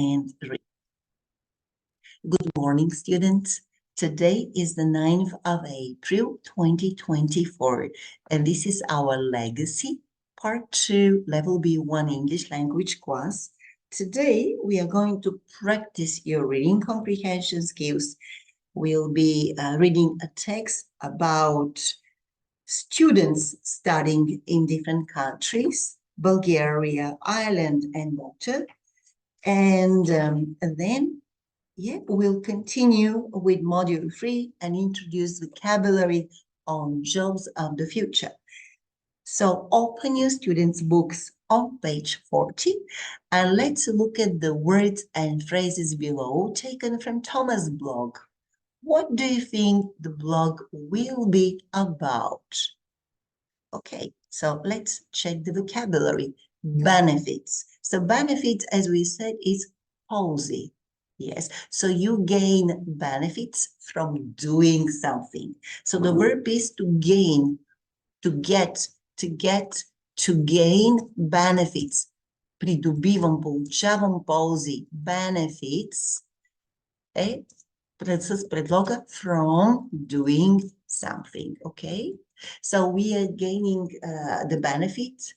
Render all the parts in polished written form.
and read. Good morning, students. Today is the 9th of April, 2024, and this is our Legacy Part 2 Level B1 English Language class. Today, we are going to practice your reading comprehension skills. We'll be reading a text about students studying in different countries, Bulgaria, Ireland, and Malta. And then we'll continue with module 3 and introduce vocabulary on jobs of the future. So open your students' books on page 40 and let's look at the words and phrases below taken from Thomas' blog. What do you think the blog will be about? Okay, so let's check the vocabulary. Benefits. So benefits, as we said, is palsy. Yes, so you gain benefits from doing something. So the verb is to gain, to get, to gain benefits. Придобивам, получавам ползи, benefits, с предлога from doing something, okay? So we are gaining the benefit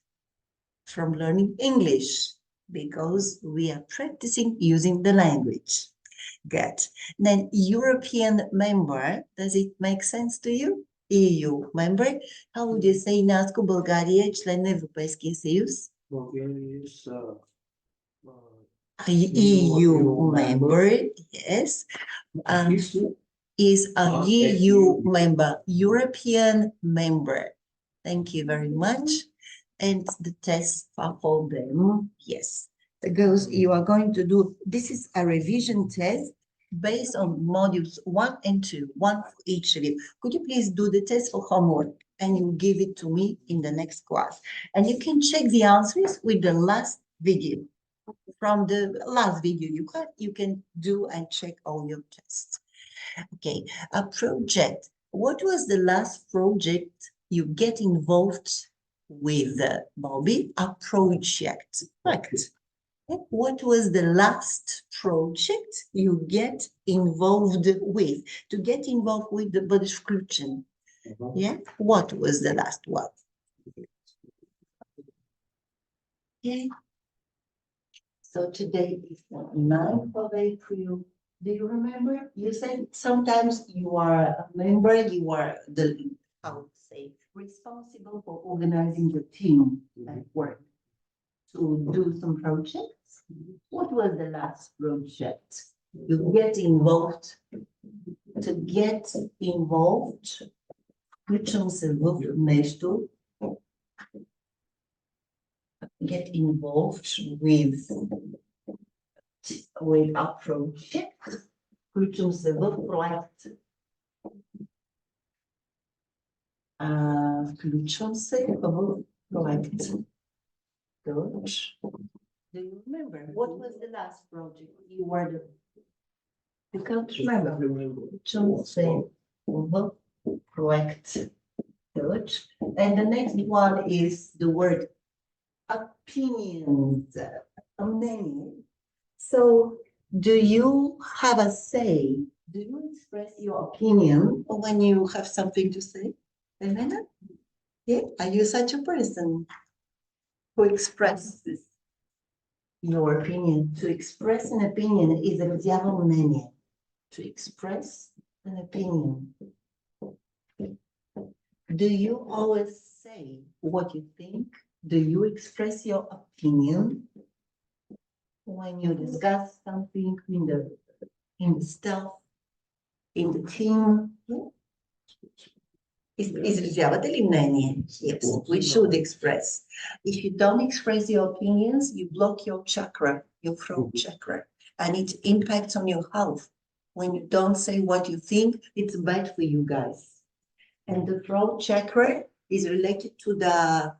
from learning English because we are practicing using the language. Good. Then European member, does it make sense to you? EU member. How would you say, Наско, България е член на Европейския съюз? Bulgaria is EU member, yes. Is a EU member, European member. Thank you very much. And the test for them, yes. Girls, you are going to do, this is a revision test based on modules 1 and 2, one for each of you. Could you please do the test for homework and you give it to me in the next class? And you can check the answers with the last video. From the last video, you can do and check all your tests. Okay, a project. What was the last project you get involved with, Bobby? A project, correct. What was the last project you get involved with? To get involved with the description. Yeah, what was the last one? Okay. So today is the 9th of April. Do you remember? You said sometimes you are a member, you are the, how to say, responsible for organizing the team at work to do some projects. What was the last project? You get involved. To get involved, включвам се в нещо. Get involved with a project, включвам се в проект. Включвам се в проект. Good. Do you remember what was the last project you were doing? You can't remember. Включвам се в проект. Good. And the next one is the word opinions. So, do you have a say? Do you express your opinion when you have something to say? Elena? Yeah, are you such a person who expresses your opinion? To express an opinion is изразява мнение. To express an opinion. Do you always say what you think? Do you express your opinion when you discuss something in the staff, in the team? Изразявате ли мнение? Yes, we should express. If you don't express your opinions, you block your chakra, your throat chakra, and it impacts on your health. When you don't say what you think, it's bad for you guys. And the throat chakra is related to the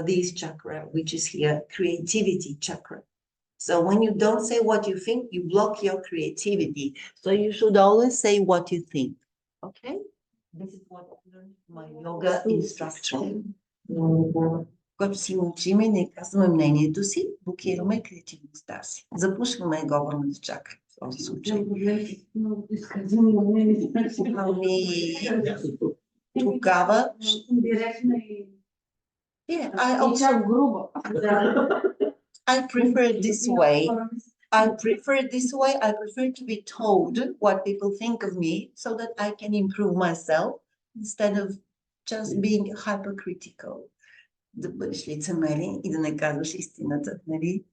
this chakra, which is here, creativity chakra. So when you don't say what you think, you block your creativity. So you should always say what you think. Okay? This is what I learned from my yoga instructor. Когато си учиме, не казваме мнението си, блокираме креативността си. Запушваме говорната чакра в този случай. Тогава... Yeah, I prefer this way. I prefer to be told what people think of me so that I can improve myself instead of just being hypercritical. Да бъдеш лицемерен и да не казваш истината, нали?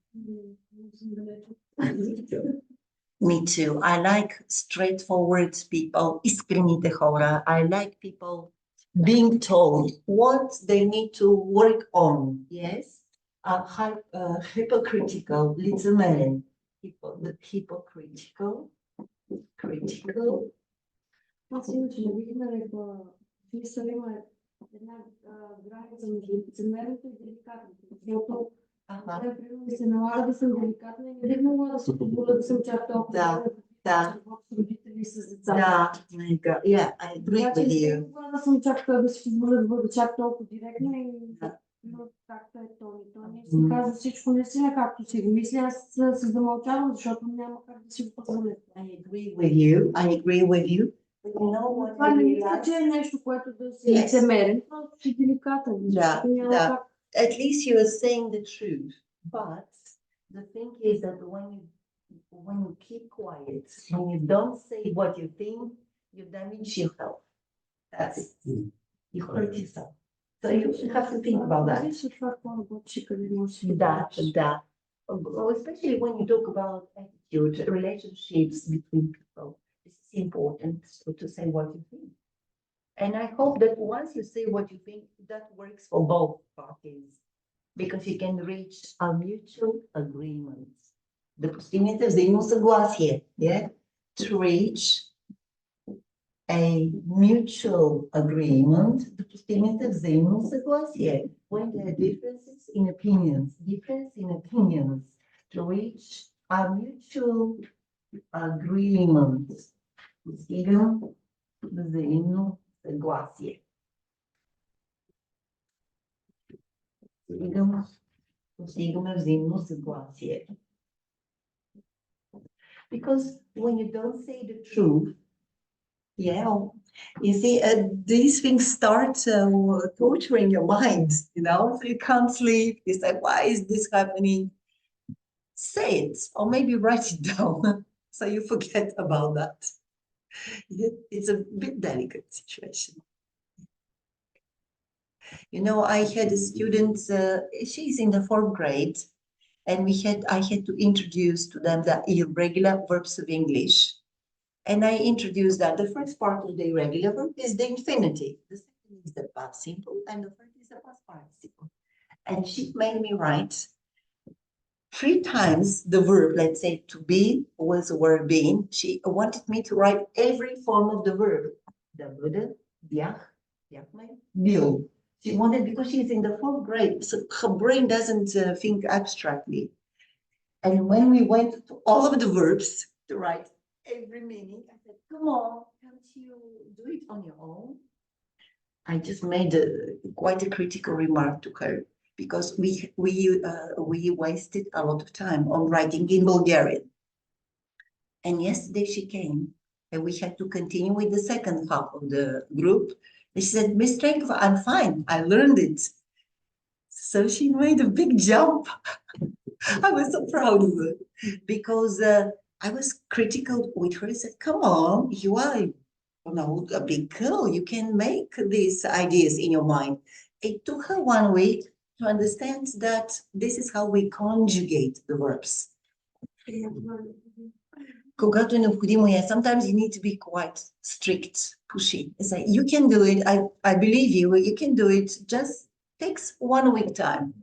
Me too. I like straightforward people, искрените хора. I like people being told what they need to work on. Yes? Hypocritical, лицемерен. Hypocritical. Аз иначе не бих нарекла, смисъл има една граница между лицемерното и деликатното. Защото примерно ми се налага да съм деликатна и не бих могла да си позволя да съм чак толкова с родители и с деца. Yeah, I agree with you. Не могла да съм чак да си позволя да бъда чак толкова директна и както е то. Той не си казва всичко наистина както си го мисля, аз се замълчавам, защото няма как да си го позволя. I agree with you. Това не мисля, че е нещо, което да си лицемерен, просто си деликатен. Да. At least you are saying the truth. But the thing is that when you keep quiet, when you don't say what you think, you damage your health. You hurt yourself. So you have to think about that. Да. Especially when you talk about attitude, relationships between people. It's important to say what you think. And I hope that once you say what you think, that works for both parties. Because you can reach a mutual agreement. Да постигнете взаимно съгласие. Yeah? To reach a mutual agreement, да постигнете взаимно съгласие. When there are difference in opinions, to reach a mutual agreement. Постигам взаимно съгласие. Постигаме взаимно съгласие. Because when you don't say the truth, you see, these things start torturing your mind, so you can't sleep. You say, why is this happening? Say it, or maybe write it down, so you forget about that. It's a bit delicate situation. I had a student, she's in the 4th grade, and I had to introduce to them the irregular verbs of English. And I introduced that the first part of the irregular verb is the infinitive. The second is the past simple, and the third is the past participle. And she made me write 3 times the verb. Let's say to be was the verb being. She wanted me to write every form of the verb. The Buddha, biach, bil. She wanted, because she's in the 4th grade, so her brain doesn't think abstractly. And when we went to all of the verbs to write every meaning, I said, come on, can't you do it on your own? I just made quite a critical remark to her, because we wasted a lot of time on writing in Bulgarian. And yesterday she came, and we had to continue with the second half of the group. And she said, Miss Trenkova, I'm fine. I learned it. So she made a big jump. I was so proud of her, because I was critical with her. I said, come on, you are a big girl. You can make these ideas in your mind. It took her 1 week to understand that this is how we conjugate the verbs. Когато е необходимо, sometimes you need to be quite strict, pushy. It's like, you can do it. I believe you can do it. Just takes 1 week time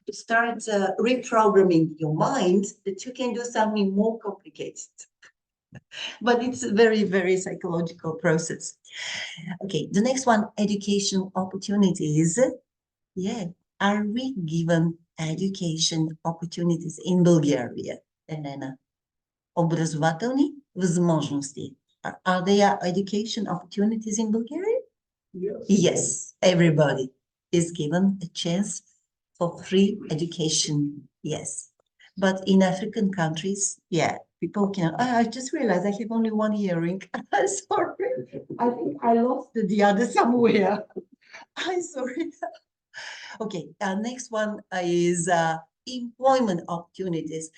to start reprogramming your mind that you can do something more complicated. But it's a very, very psychological process. Okay, the next one, education opportunities. Are we given education opportunities in Bulgaria, Elena? Образователни възможности. Are there education opportunities in Bulgaria? Yes. Yes, everybody is given a chance for free education, yes. But in African countries, yeah, people can. I just realized I have only one earring. Sorry. I think I lost the other somewhere. I'm sorry. Okay, next one is employment opportunities.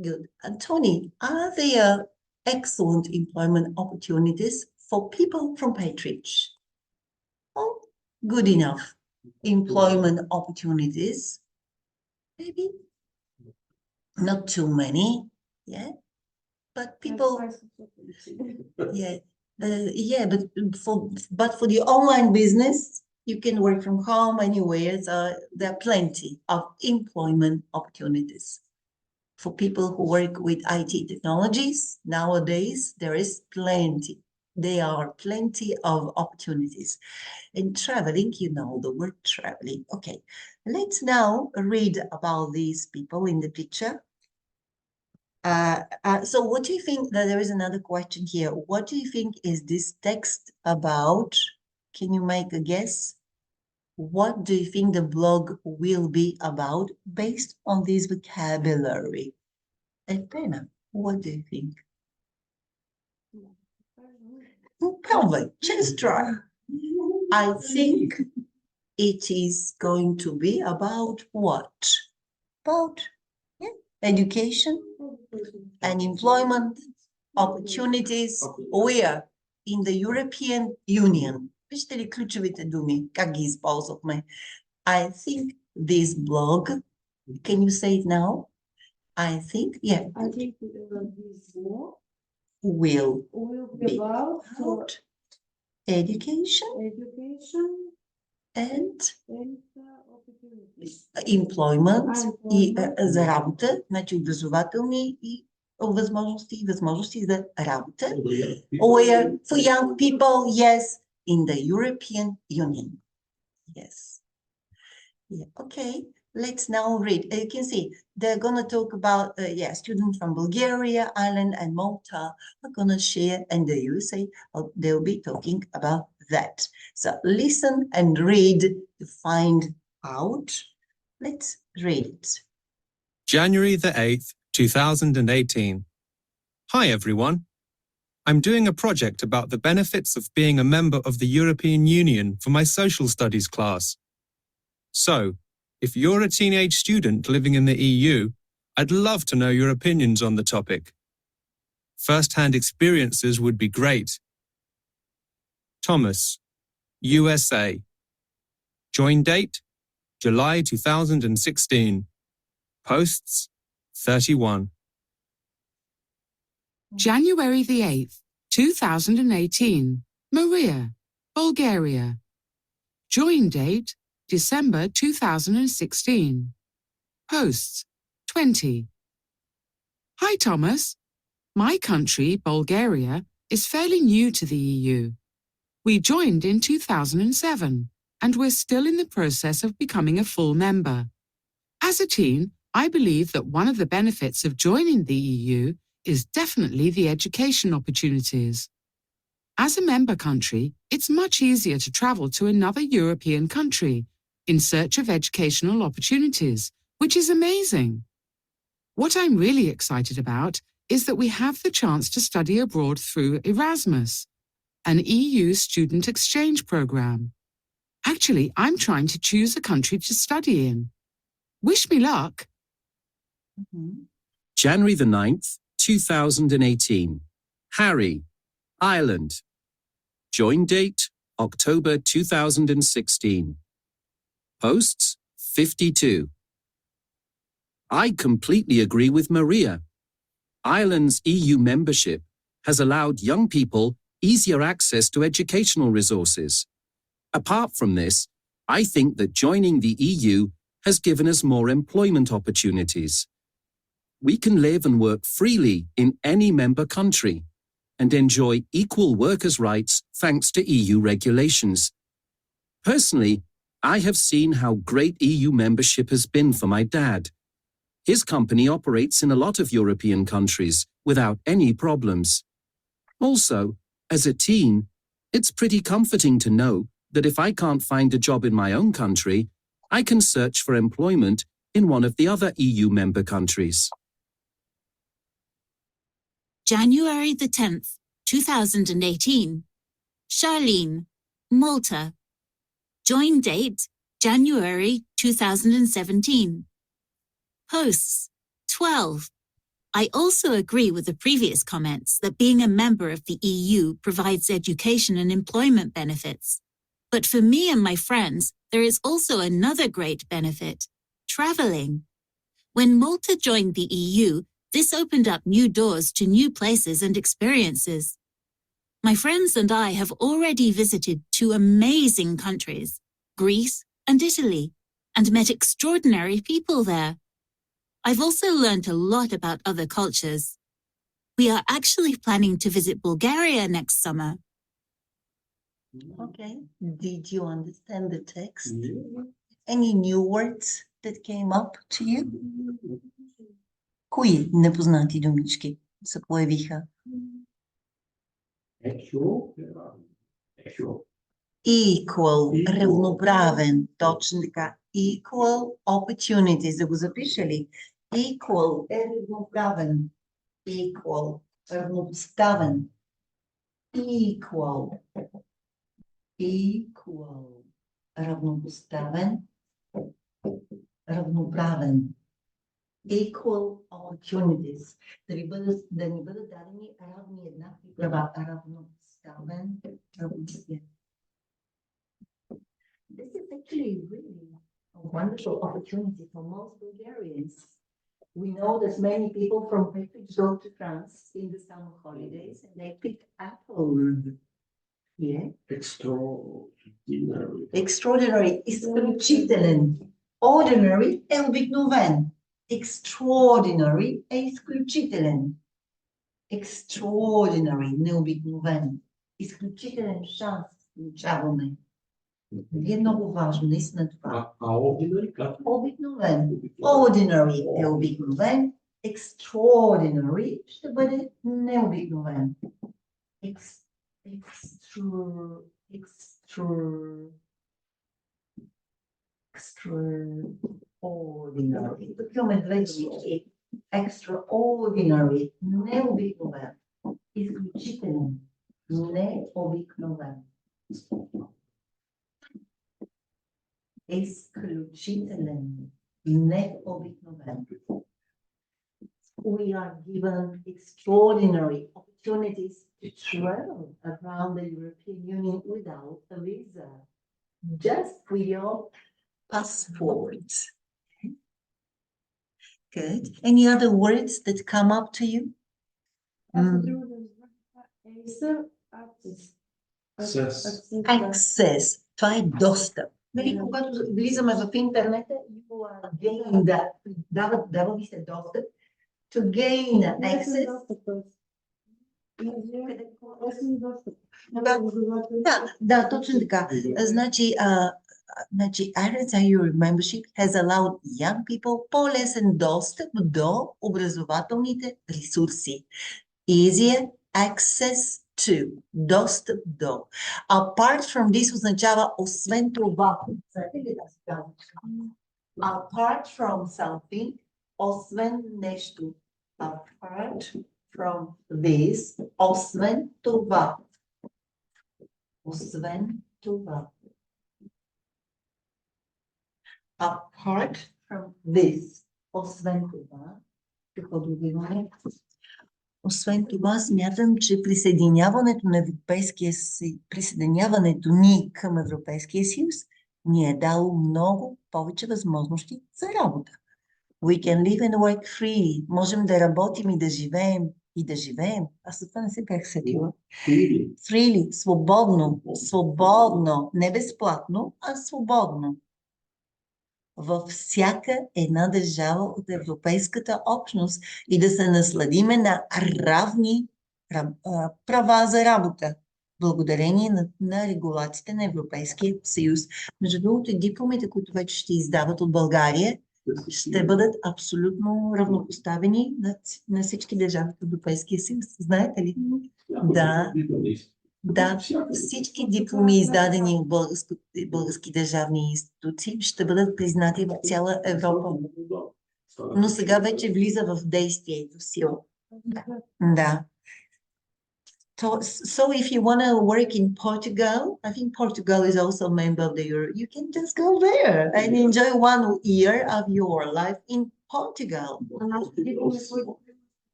Good. Tony, are there excellent employment opportunities for people from Petrich? Oh, good enough. Employment opportunities, maybe not too many, yeah, but people, yeah, yeah, but for the online business, you can work from home anywhere. So there are plenty of employment opportunities. For people who work with IT technologies, nowadays there is plenty. There are plenty of opportunities. In traveling, you know the word traveling. Okay, let's now read about these people in the picture. So what do you think, that there is another question here. What do you think is this text about? Can you make a guess? What do you think the blog will be about based on this vocabulary? Elena, what do you think? Probably, just try. I think it is going to be about what? About education and employment opportunities where in the European Union. Вижте ли ключовите думи, как ги използвахме? I think this blog, can you say it now? I think, yeah. I think this law Will be about education and opportunities. employment и за работа, значи образователни и възможности за работа. Where for young people, yes, in the European Union. Yes. Yeah, okay. Let's now read. You can see they're going to talk about, students from Bulgaria, Ireland, and Malta are going to share, and the USA, they'll be talking about that. So listen and read to find out. Let's read it. January the 8th, 2018. Hi, everyone. I'm doing a project about the benefits of being a member of the European Union for my social studies class. So, if you're a teenage student living in the EU, I'd love to know your opinions on the topic. First-hand experiences would be great. Thomas, USA. Join date, July 2016. Posts, 31. January the 8th, 2018. Maria, Bulgaria. Join date, December 2016. Posts, 20. Hi, Thomas. My country, Bulgaria, is fairly new to the EU. We joined in 2007, and we're still in the process of becoming a full member. As a teen, I believe that one of the benefits of joining the EU is definitely the education opportunities. As a member country, it's much easier to travel to another European country in search of educational opportunities, which is amazing. What I'm really excited about is that we have the chance to study abroad through Erasmus, an EU student exchange program. Actually, I'm trying to choose a country to study in. Wish me luck. January the 9th, 2018. Harry, Ireland. Join date, October 2016. Posts, 52. I completely agree with Maria. Ireland's EU membership has allowed young people easier access to educational resources. Apart from this, I think that joining the EU has given us more employment opportunities. We can live and work freely in any member country and enjoy equal workers' rights thanks to EU regulations. Personally, I have seen how great EU membership has been for my dad. His company operates in a lot of European countries without any problems. Also, as a teen, it's pretty comforting to know that if I can't find a job in my own country, I can search for employment in one of the other EU member countries. January the 10th, 2018. Charlene, Malta. Join date, January 2017. Posts, 12. I also agree with the previous comments that being a member of the EU provides education and employment benefits. But for me and my friends, there is also another great benefit, traveling. When Malta joined the EU, this opened up new doors to new places and experiences. My friends and I have already visited 2 amazing countries, Greece and Italy, and met extraordinary people there. I've also learned a lot about other cultures. We are actually planning to visit Bulgaria next summer. Okay. Did you understand the text? Any new words that came up to you? Кои непознати думички се появиха? Equal, равноправен, точно така. Equal opportunities, да го запишели. Equal е равноправен. Equal, равнопоставен. Equal, равнопоставен, равноправен. Equal opportunities. Да ни бъдат дадени равни еднакви права. Равнопоставен, равнопоставен. This is actually really a wonderful opportunity for most Bulgarians. We know that many people from Petric go to France in the summer holidays and they pick apples. Yeah. Extraordinary. Extraordinary, изключителен. Ordinary е обикновен. Extraordinary е изключителен. Extraordinary, необикновен. Изключителен шанс получаваме. Е много важно, наистина това. Ordinary как? Обикновен. Ordinary е обикновен. Extraordinary ще бъде необикновен. Extraordinary. Тук имаме две думички. Extraordinary. Необикновен. Изключителен. Необикновен. Изключителен. Необикновен. We are given extraordinary opportunities to travel around the European Union without a visa, just with your passport. Good. Any other words that come up to you? Access. Това е достъп. Нали, когато влизаме в интернета, дава ви се достъп. To gain access. Да, точно така. Значи, IRSIU membership has allowed young people по-лесен достъп до образователните ресурси. Easier access to. Достъп до. Apart from this означава освен това. Apart from something, освен нещо. Apart from this, освен това. Освен това. Apart from this, освен това. Какво друго имаме? Освен това, смятам, че присъединяването ни към Европейския съюз ни е дало много повече възможности за работа. We can live and work freely. Можем да работим и да живеем. Аз за това не се бях сетила. Freely, свободно, не безплатно, а свободно. Във всяка една държава от Европейската общност и да се насладиме на равни права за работа, благодарение на регулациите на Европейския съюз. Между другото, дипломите, които вече ще издават от България, ще бъдат абсолютно равнопоставени на всички държави в Европейския съюз. Знаете ли? Да. Да, всички дипломи, издадени от български държавни институции, ще бъдат признати в цяла Европа. Но сега вече влиза в действието сила. Да. So if you want to work in Portugal, I think Portugal is also a member of the Euro. You can just go there and enjoy 1 year of your life in Portugal.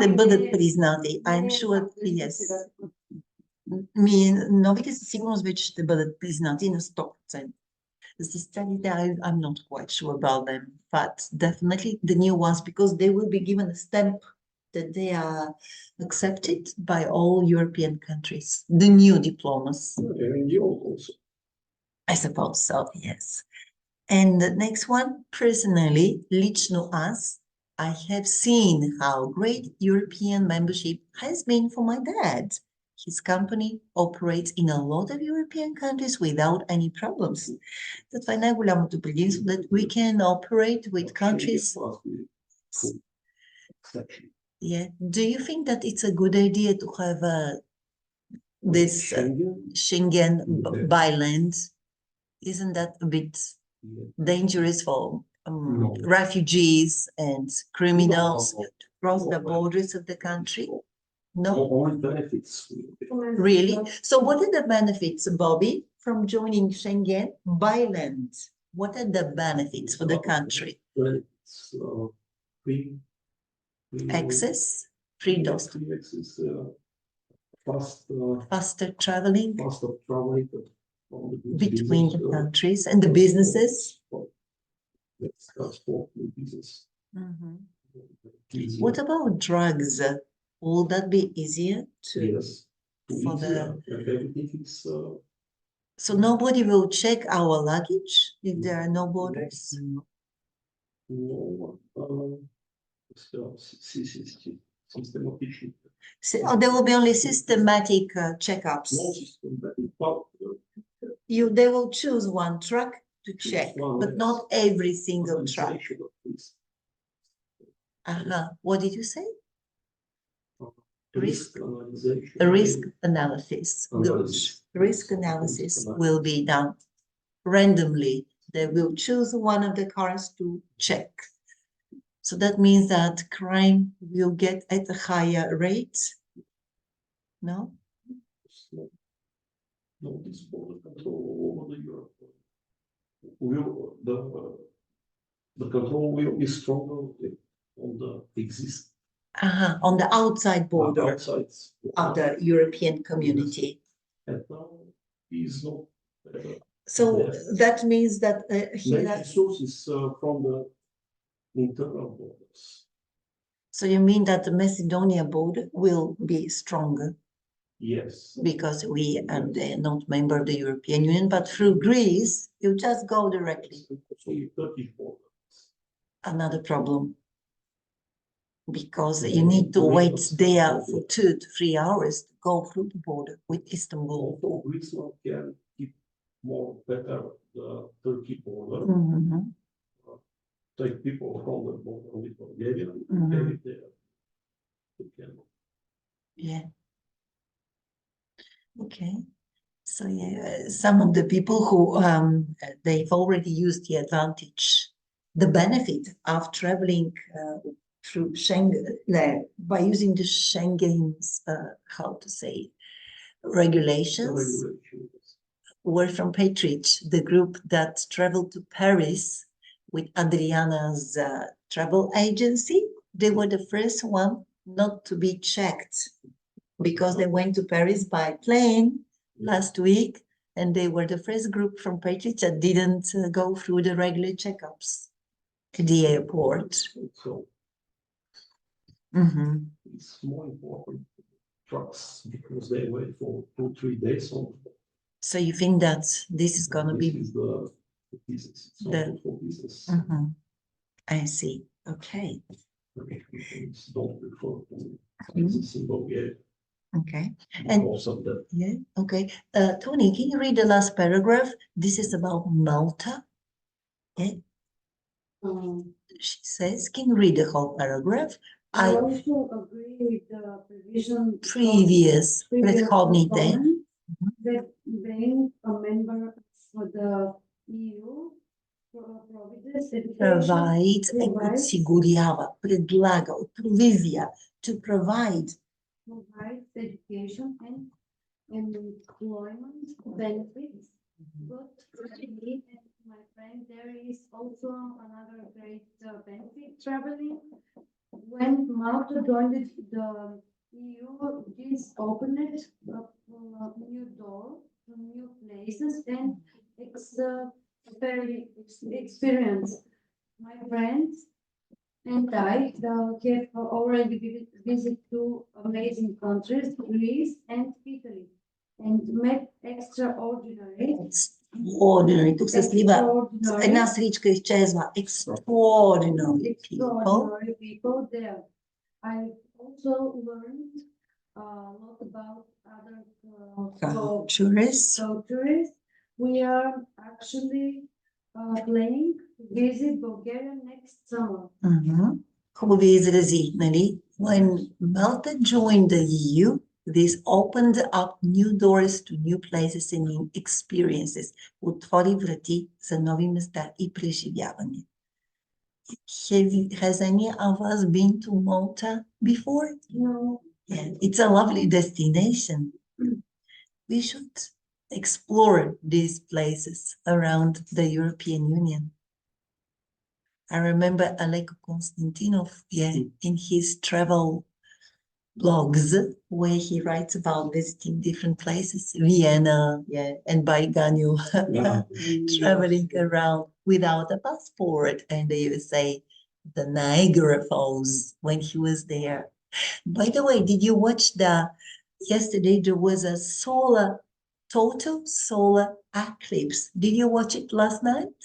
Ще бъдат признати. I'm sure, yes. Новите със сигурност вече ще бъдат признати на 100%. The study I'm not quite sure about them, but definitely the new ones, because they will be given a stamp that they are accepted by all European countries, the new diplomas. I suppose so, yes. And the next one, personally, лично аз, I have seen how great European membership has been for my dad. His company operates in a lot of European countries without any problems. Това е най-голямото предимство, that we can operate with countries. Yeah. Do you think that it's a good idea to have this Schengen byland? Isn't that a bit dangerous for refugees and criminals to cross the borders of the country? No? Only benefits. Really? So what are the benefits, Bobby, from joining Schengen byland? What are the benefits for the country? It's free Access, free free access, faster traveling faster traveling between the countries and the businesses. That's transport business. Mhm. Easier. What about drugs? Will that be easier to? Yes. for the- Easier, and everything is So nobody will check our luggage if there are no borders? no systematic. There will be only systematic checkups. No systematic, but They will choose one truck to check, one, but yes. not every single truck. organization of this What did you say? risk analysis. A risk analysis. Good. Risk analysis will be done randomly. They will choose one of the cars to check. So that means that crime will get at a higher rate? No? No, this border control over the Europe. Will the control will be stronger on the existing On the outside border outside. of the European community. And now is not better. So that means that Main sources from the internal borders. so you mean that the Macedonia border will be stronger Yes. because we are not member of the European Union, but through Greece, you just go directly. So Turkish border. Another problem. Because you need to wait there for 2 to 3 hours to go through the border with Istanbul. Also, Greece now can keep more better the Turkey border. Mhm. Take people from the border with Bulgaria. Mhm. Take it there. You can Yeah. Okay. So yeah, some of the people who they've already used the advantage, the benefit of traveling through Schengen by using the Schengen's how to say regulations regulations. were from Patriot, the group that traveled to Paris with Adriana's travel agency. They were the first one not to be checked because they went to Paris by plane last week, and they were the first group from Patriot that didn't go through the regular checkups at the airport. So Mhm. it's more important trucks because they wait for 2-3 days on. So you think that this is going to This be? is the business. It's not The- good for business. Mhm. I see. Okay. It's don't refer to business in Bulgaria Okay. And because of that. yeah. Okay. Tony, can you read the last paragraph? This is about Malta. Yeah. She says, can you read the whole paragraph? I I also agree with the previous prethodný day. comment that being a member for the EU provides education, Provide, provides осигурява, предлага, провизия, to provide. provides education and employment benefits. But for me and my friend, there is also another great benefit traveling. When Malta joined the EU, this opened a new door to new places and experience. My friends and I have already visited two amazing countries, Greece and Italy, and met extraordinary. Extraordinary. Тук се слива една сричка изчезва. Extraordinary people. Extraordinary people there. I also learned a lot about other Cultures. cultures. We are actually planning to visit Bulgaria next summer. Хубави изрази, нали? When Malta joined the EU, this opened up new doors to new places and new experiences. Отвори врати за нови места и преживявания. Has any of us been to Malta before? No. Yeah, it's a lovely destination. We should explore these places around the European Union. I remember Aleko Konstantinov, in his travel blogs, where he writes about visiting different places, Vienna, and Baiganyu, traveling around without a passport, and the USA, the Niagara Falls, when he was there. By the way, did you watch yesterday there was a total solar eclipse. Did you watch it last night?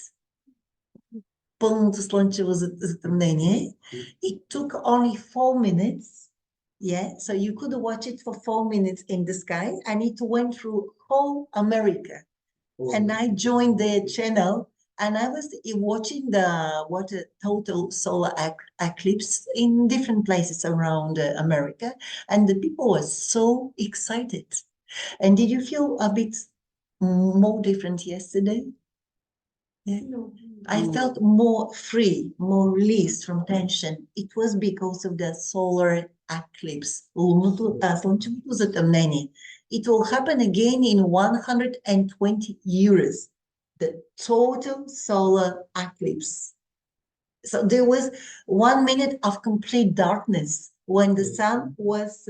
Пълното слънчево затъмнение. It took only 4 minutes. Yeah, so you could watch it for 4 minutes in the sky, and it went through whole America. And I joined their channel, and I was watching the total solar eclipse in different places around America, and the people were so excited. And did you feel a bit more different yesterday? Yeah. No. I felt more free, more released from tension. It was because of the solar eclipse. Слънчевото затъмнение. It will happen again in 120 years. The total solar eclipse. So there was 1 minute of complete darkness when the sun was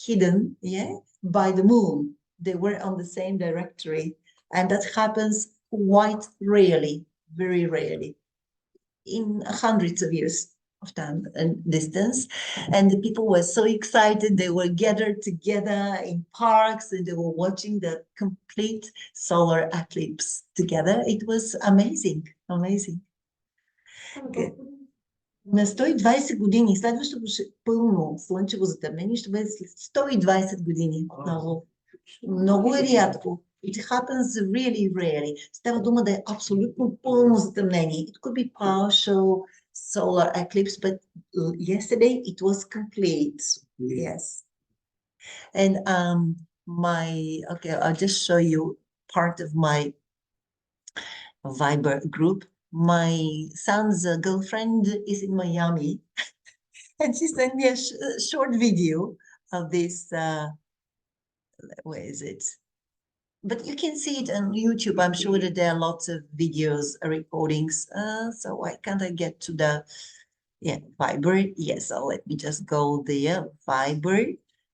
hidden, by the moon. They were on the same directory, and that happens quite rarely, very rarely, in hundreds of years of time and distance. And the people were so excited. They were gathered together in parks, and they were watching the complete solar eclipse together. It was amazing, amazing. Good. На 120 години, следващото пълно слънчево затъмнение ще бъде след 120 години. Много е рядко. It happens really rarely. Става дума да е абсолютно пълно затъмнение. It could be partial solar eclipse, but yesterday it was complete. Yes. And I'll just show you part of my Viber group. My son's girlfriend is in Miami, and she sent me a short video of this. Where is it? But you can see it on YouTube. I'm sure that there are lots of videos, recordings. So why can't I get to the Viber? Yes, so let me just go there, Viber.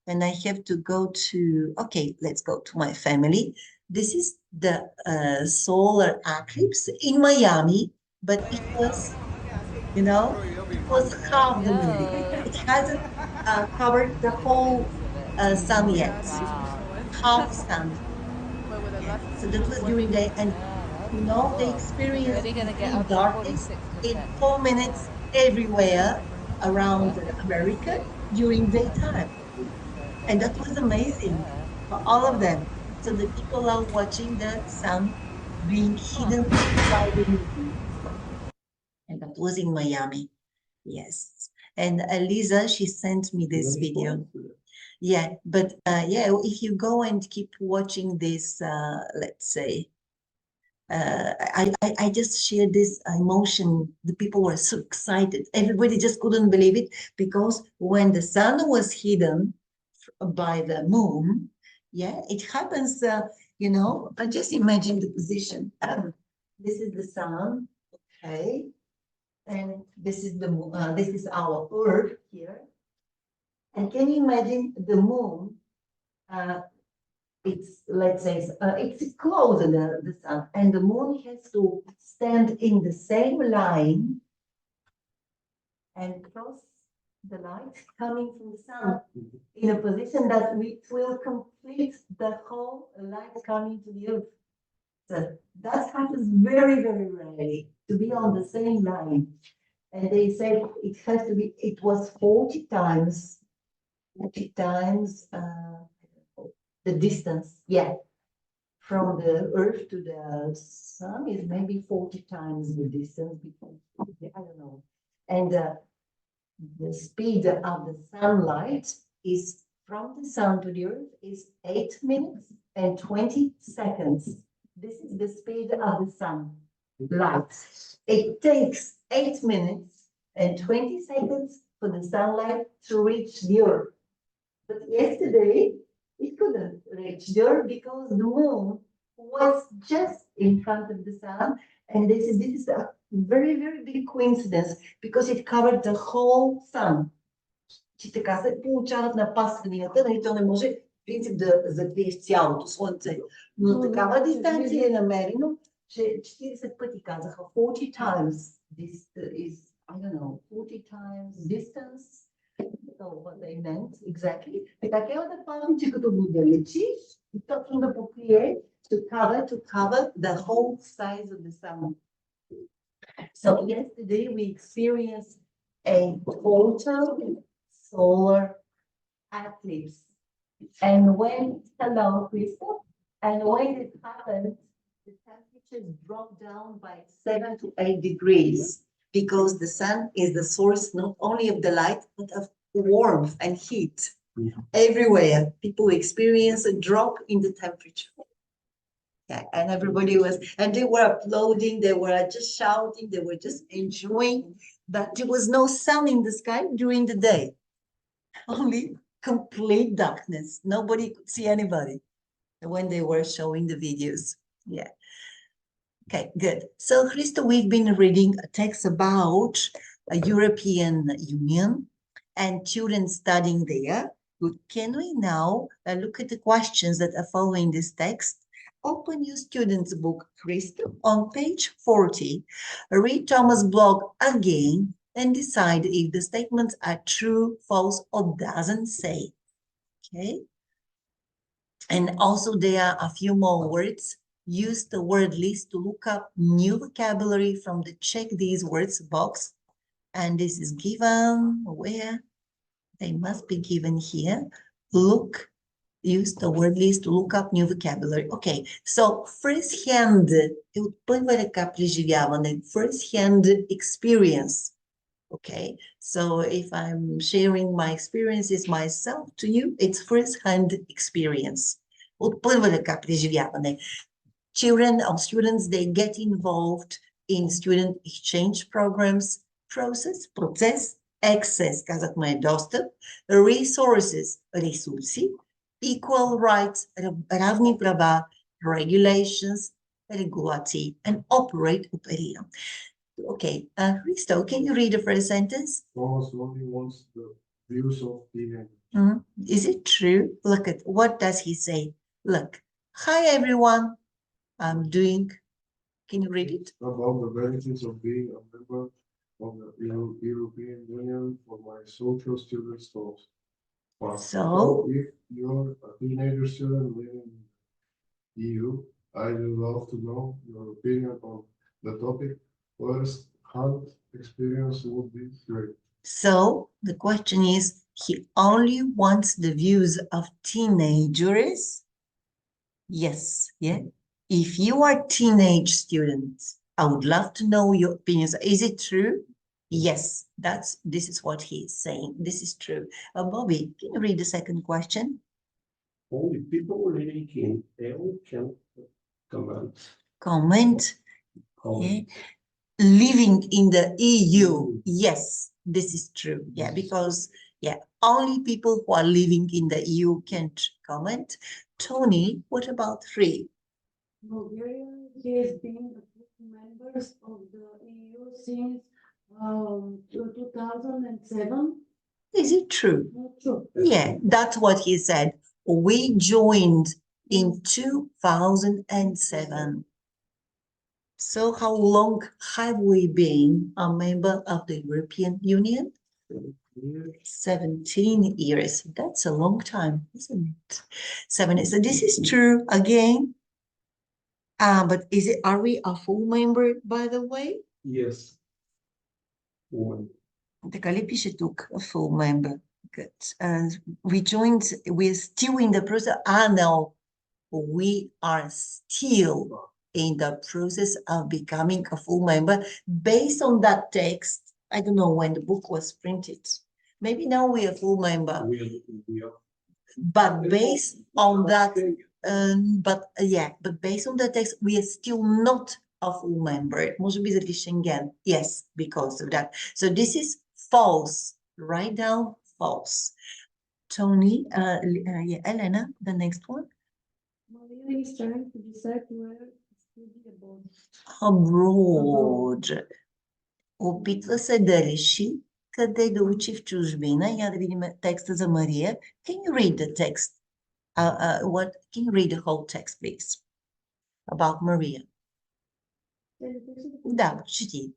And I have to go to, okay, let's go to my family. This is the solar eclipse in Miami, but it was, it was half the movie. It hasn't covered the whole sun yet. Half sun. So that was during the day, and they experienced darkness in 4 minutes everywhere around America during daytime. And that was amazing for all of them. So the people are watching the sun being hidden by the moon. And that was in Miami. Yes. And Lisa, she sent me this Very video. important. Yeah, but yeah, if you go and keep watching this, let's say, I just shared this emotion. The people were so excited. Everybody just couldn't believe it because when the sun was hidden by the moon, yeah, it happens, you know, just imagine the position. This is the sun, okay, and this is the this is our Earth here. And can you imagine the moon? It's, let's say, it's closer than the sun, and the moon has to stand in the same line and cross the light coming from the sun in a position that we will complete the whole light coming to the earth. So that happens very, very rarely to be on the same line. And they said it has to be, it was 40 times the distance, yeah, from the earth to the sun is maybe 40 times the distance between, I don't know. And the speed of the sunlight is from the sun to the earth is 8 minutes and 20 seconds. This is the speed of the sunlight. It takes 8 minutes and 20 seconds for the sunlight to reach the earth. But yesterday, it couldn't reach the earth because the moon was just in front of the sun. And this is a very, very big coincidence because it covered the whole sun. Че така се получават напасканията, нали, то не може, в принцип, да закриеш цялото слънце. Но такава дистанция е намерено, че 40 пъти казаха, 40 times this is, I don't know, 40 times distance. So what they meant exactly. Така трябва да пазим, че като го далечиш, и точно да покрие to cover the whole size of the sun. So yesterday we experienced a total solar eclipse. And when, hello, Krista, and when it happened, the temperatures dropped down by 7 to 8 degrees because the sun is the source not only of the light, but of warmth and heat. Everywhere, people experience a drop in the temperature. Yeah, and everybody was, and they were applauding, they were just shouting, they were just enjoying that there was no sun in the sky during the day. Only complete darkness. Nobody could see anybody when they were showing the videos. Yeah. Okay, good. So, Christo, we've been reading a text about a European Union and children studying there. Good. Can we now look at the questions that are following this text? Open your student's book, Christo, on page 40. Read Thomas' blog again and decide if the statements are true, false, or doesn't say. Okay. And also there are a few more words. Use the word list to look up new vocabulary from the check these words box. And this is given where? They must be given here. Use the word list to look up new vocabulary. Okay, so first hand е от първа ръка преживяване, first hand experience. Okay, so if I'm sharing my experiences myself to you, it's first hand experience. От първа ръка преживяване. Children or students, they get involved in student exchange programs, процес, access, казахме достъп, resources, ресурси, equal rights, равни права, regulations, регулации, and оперира. Okay, Christo, can you read the first sentence? Thomas only wants the views of teenagers. Is it true? Look at, what does he say? Look, hi everyone, I'm doing, can you read it? About the benefits of being a member of the European Union for my social students talks. So if you're a teenager student living in the EU, I would love to know your opinion on the topic. First hand experience would be great. So the question is, he only wants the views of teenagers? Yes, yeah. If you are teenage students, I would love to know your opinions. Is it true? Yes, this is what he is saying. This is true. Bobby, can you read the second question? Only people living in EU can comment. Comment. Comment. Living in the EU. Yes, this is true. Yeah, because only people who are living in the EU can comment. Tony, what about three? Bulgaria has been members of the EU since 2007. Is it true? Not true. Yeah, that's what he said. We joined in 2007. So how long have we been a member of the European Union? 17 years. That's a long time, isn't it? 7 years. So this is true again. But are we a full member, by the way? Yes. One. Така ли пише тук, a full member? Good. We joined, we're still in the process. No, we are still in the process of becoming a full member based on that text. I don't know when the book was printed. Maybe now we are full member. We are. But based on that, but based on the text, we are still not a full member. Може би заради Schengen. Yes, because of that. So this is false. Write down false. Tony, Elena, the next one. Maria is trying to decide where to study abroad. Abroad. Опитва се да реши къде да учи в чужбина. Я да видим текста за Мария. Can you read the text? Can you read the whole text, please? About Maria. Да, чети.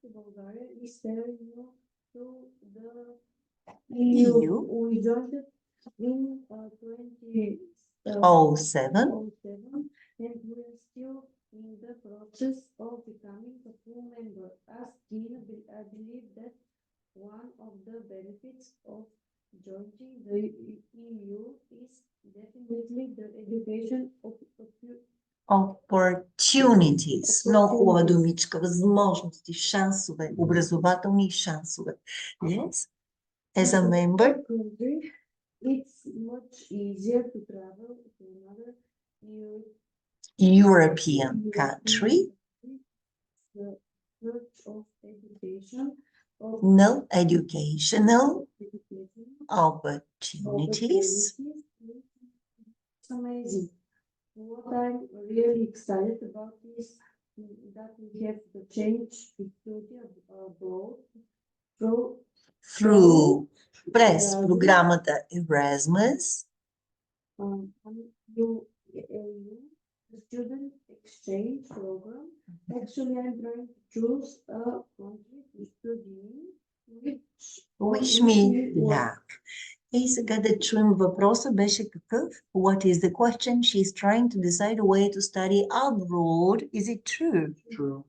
Bulgaria is telling you to the EU. We joined it in 2007. 07. And we're still in the process of becoming a full member. As Tina, I believe that one of the benefits of joining the EU is definitely the education of Opportunities. Много хубава думичка. Възможности, шансове, образователни шансове. Yes. As a member, country, it's much easier to travel to another European country. The search of education, No educational opportunities. It's amazing. What I'm really excited about is that we have the change to study abroad През програмата Erasmus. The student exchange program. Actually, I'm trying to choose a country to study in, Wish me luck. И сега да чуем въпроса беше какъв? What is the question? She's trying to decide a way to study abroad. Is it true? True.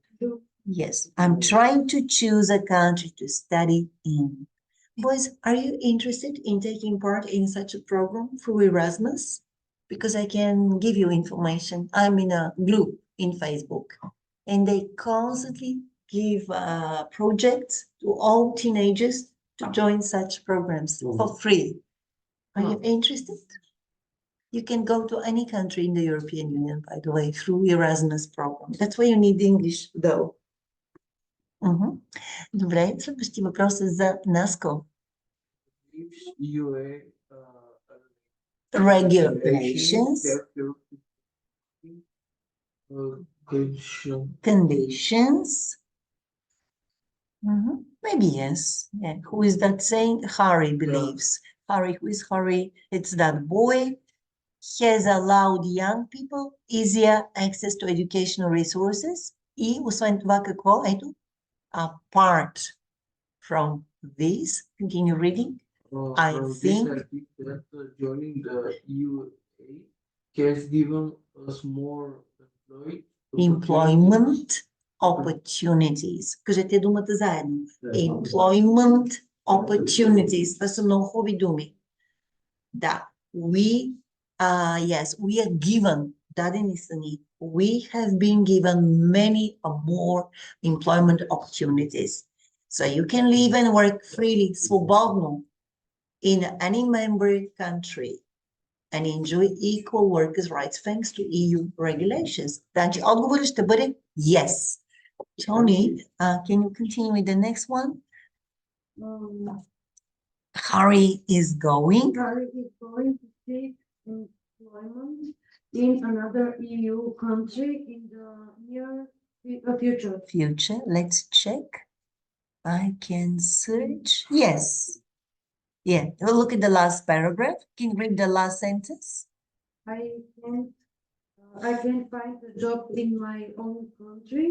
Yes, I'm trying to choose a country to study in. Boys, are you interested in taking part in such a program through Erasmus? Because I can give you information. I'm in a group in Facebook, and they constantly give projects to all teenagers to join such programs for free. Are you interested? You can go to any country in the European Union, by the way, through Erasmus program. That's why you need English, though. Добре, следващия въпрос е за Наско. Regulations. Conditions. Maybe yes. Yeah. Who is that saying? Harry believes. Harry, who is Harry? It's that boy. Has allowed young people easier access to educational resources. И освен това какво? Ето. Apart from this, continue reading. I think that joining the EUA has given us more employment opportunities. Кажете думата заедно. Employment opportunities. Това са много хубави думи. Да. We are given дадени са ни. We have been given many more employment opportunities. So you can live and work freely, свободно, in any member country and enjoy equal workers' rights thanks to EU regulations. Значи отговорът ще бъде yes. Tony, can you continue with the next one? Harry is going to seek employment in another EU country in the near future. Let's check. I can search. Yes. Yeah. We'll look at the last paragraph. Can you read the last sentence? I can find a job in my own country.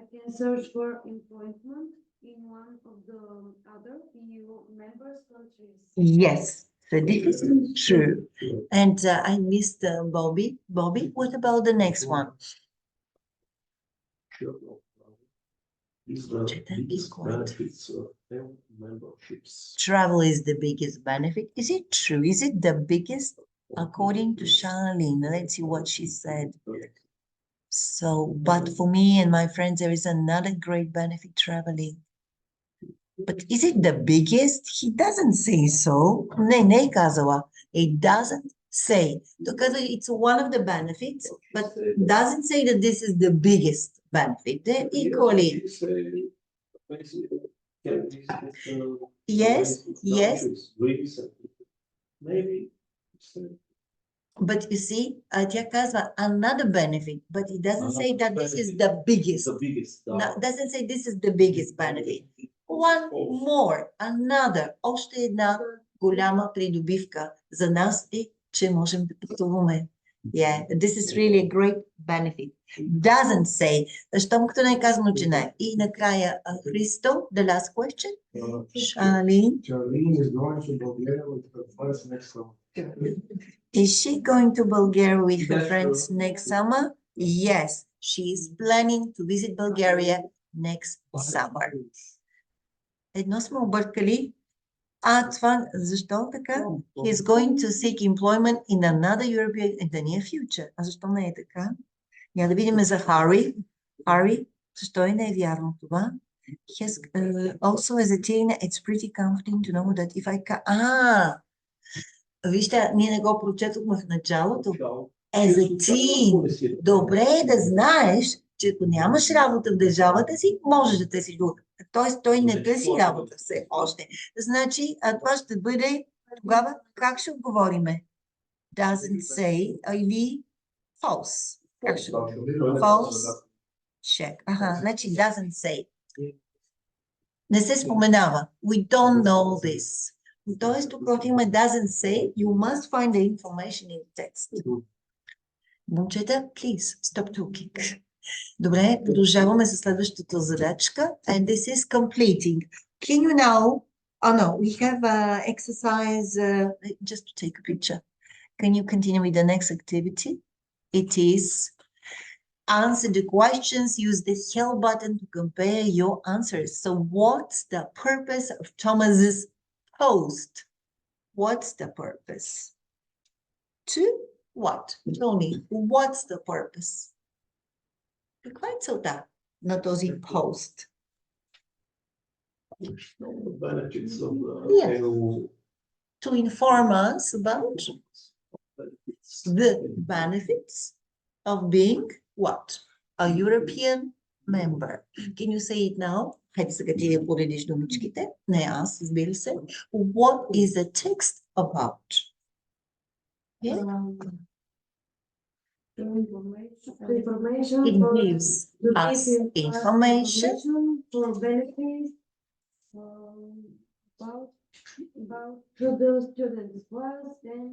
I can search for employment in one of the other EU members countries. Yes. So this is true. And I missed Bobby. Bobby, what about the next one? Sure. Is the biggest benefits of memberships. Travel is the biggest benefit. Is it true? Is it the biggest? According to Charlene, let's see what she said. So, but for me and my friends, there is another great benefit traveling. But is it the biggest? He doesn't say so. Ne казала. It doesn't say. Because it's one of the benefits, but doesn't say that this is the biggest benefit. They're equally. Yes. Maybe. But you see, тя казва another benefit, but it doesn't say that this is the biggest. The biggest. No, doesn't say this is the biggest benefit. One more, another, още една голяма придобивка за нас е, че можем да пътуваме. Yeah, this is really a great benefit. Doesn't say, щом като не е казано, че не. И накрая, Христо, the last question. Charlene. Charlene is going to Bulgaria with her friends next summer. Is she going to Bulgaria with her friends next summer? Yes, she is planning to visit Bulgaria next summer. Едно сме объркали. Това, защо така? He is going to seek employment in another European in the near future. А защо не е така? Я да видим за Harry. Harry, защо и не е вярно това? Yes, also as a teen, it's pretty comforting to know that if I can... Вижте, ние не го прочетохме в началото. As a teen, добре е да знаеш, че ако нямаш работа в държавата си, можеш да търсиш друга. Тоест, той не търси работа все още. Значи, това ще бъде тогава, как ще отговориме? Doesn't say или false. Как ще false? Check. Значи, doesn't say. Не се споменава. We don't know this. Тоест, тук има doesn't say, you must find the information in the text. Момчета, please, stop talking. Добре, продължаваме с следващата задачка. And this is completing. Can you now... Oh no, we have exercise... just to take a picture. Can you continue with the next activity? It is answer the questions, use the help button to compare your answers. So what's the purpose of Thomas's post? What's the purpose? To what? Tony, what's the purpose? Каква е целта на този пост? Yes. To inform us about the benefits of being what? A European member. Can you say it now? Хайде сега ти да поредиш думичките. Не аз, разбира се. What is the text about? Yeah. It gives us information for benefits about to the students was and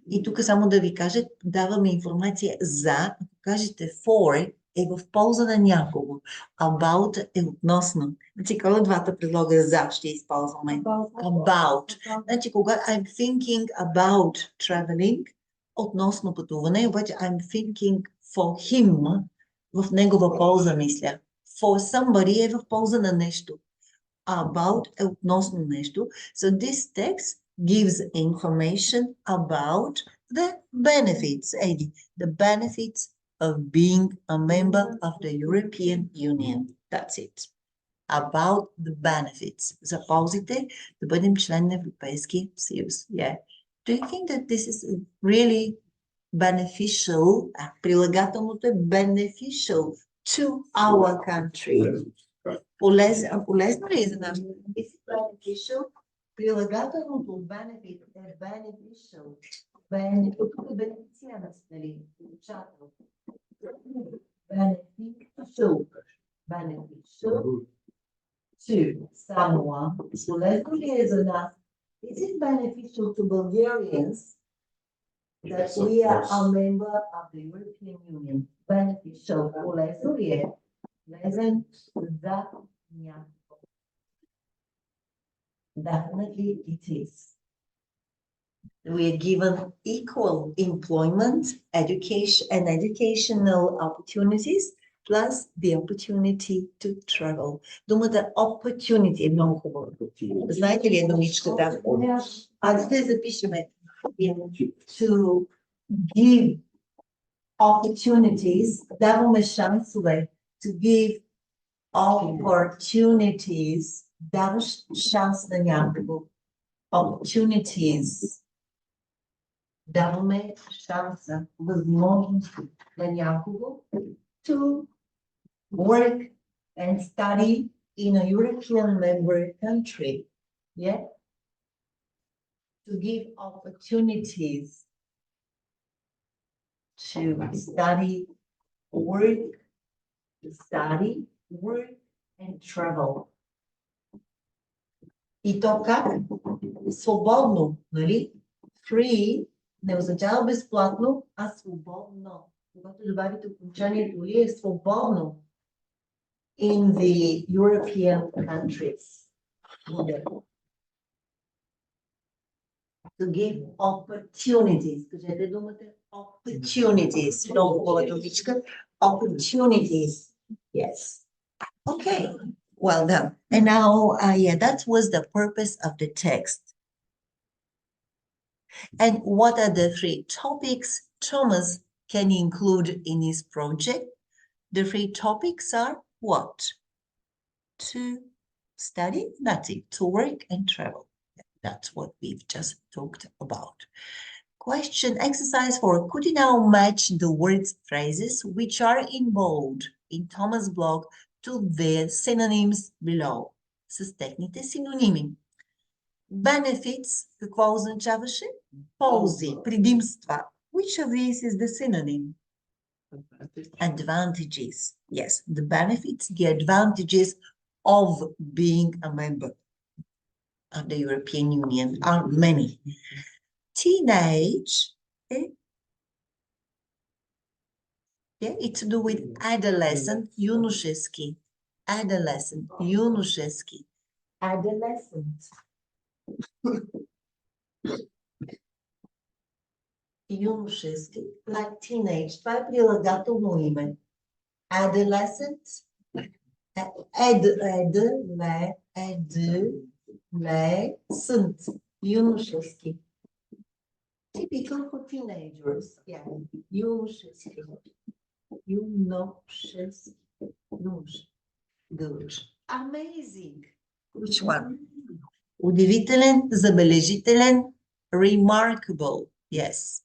И тук само да ви кажа, даваме информация за, ако кажете for е в полза на някого, about е относно. Значи, коли двата предлога за ще използваме? About. Значи, когато I'm thinking about traveling, относно пътуване, обаче I'm thinking for him, в негова полза мисля. For somebody е в полза на нещо. About е относно нещо. So this text gives information about the benefits, Eddie, the benefits of being a member of the European Union. That's it. About the benefits. Запаузите да бъдем член на Европейския съюз. Yeah. Do you think that this is really beneficial? Прилагателното е beneficial to our country. Полезно ли е за нас? Is it beneficial? Прилагателното benefit е beneficial. Бенефициент, нали? Получател. Beneficial. Beneficial to someone. Полезно ли е за нас? Is it beneficial to Bulgarians that Yes, of we are course. a member of the European Union? Beneficial. Полезно ли е? Полезен за някого. Definitely it is. We are given equal employment, education, and educational opportunities, plus the opportunity to travel. Думата opportunity е много хубава. Знаете ли думичката? Да запишеме. To give opportunities, даваме шансове. To give opportunities, даваш шанс на някого. Opportunities. Даваме шанса, възможност на някого to work and study in a European member country. Yeah? To give opportunities to study, work, and travel. И то как? Свободно, нали? Free не означава безплатно, а свободно. Когато добавите окончанието ли е свободно in the European countries. To give opportunities. Кажете думата opportunities. Много хубава думичка. Opportunities. Yes. Okay. Well done. And now, yeah, that was the purpose of the text. And what are the three topics Thomas can include in his project? The three topics are what? To study, that's it, to work and travel. That's what we've just talked about. Question, exercise 4. Could you now match the words phrases which are in bold in Thomas' blog to their synonyms below? С техните синоними. Benefits, какво означаваше? Ползи, предимства. Which of these is the synonym? Advantages. Yes, the benefits, the advantages of being a member of the European Union are many. Teenage, yeah, it's to do with adolescent, юношески. Adolescent, юношески. Adolescent. Юношески, like teenage. Това е прилагателно име. Adolescent, adolescent, юношески. Typical for teenagers. Yeah, юношески. Юношески. Good. Amazing. Which one? Удивителен, забележителен, remarkable. Yes.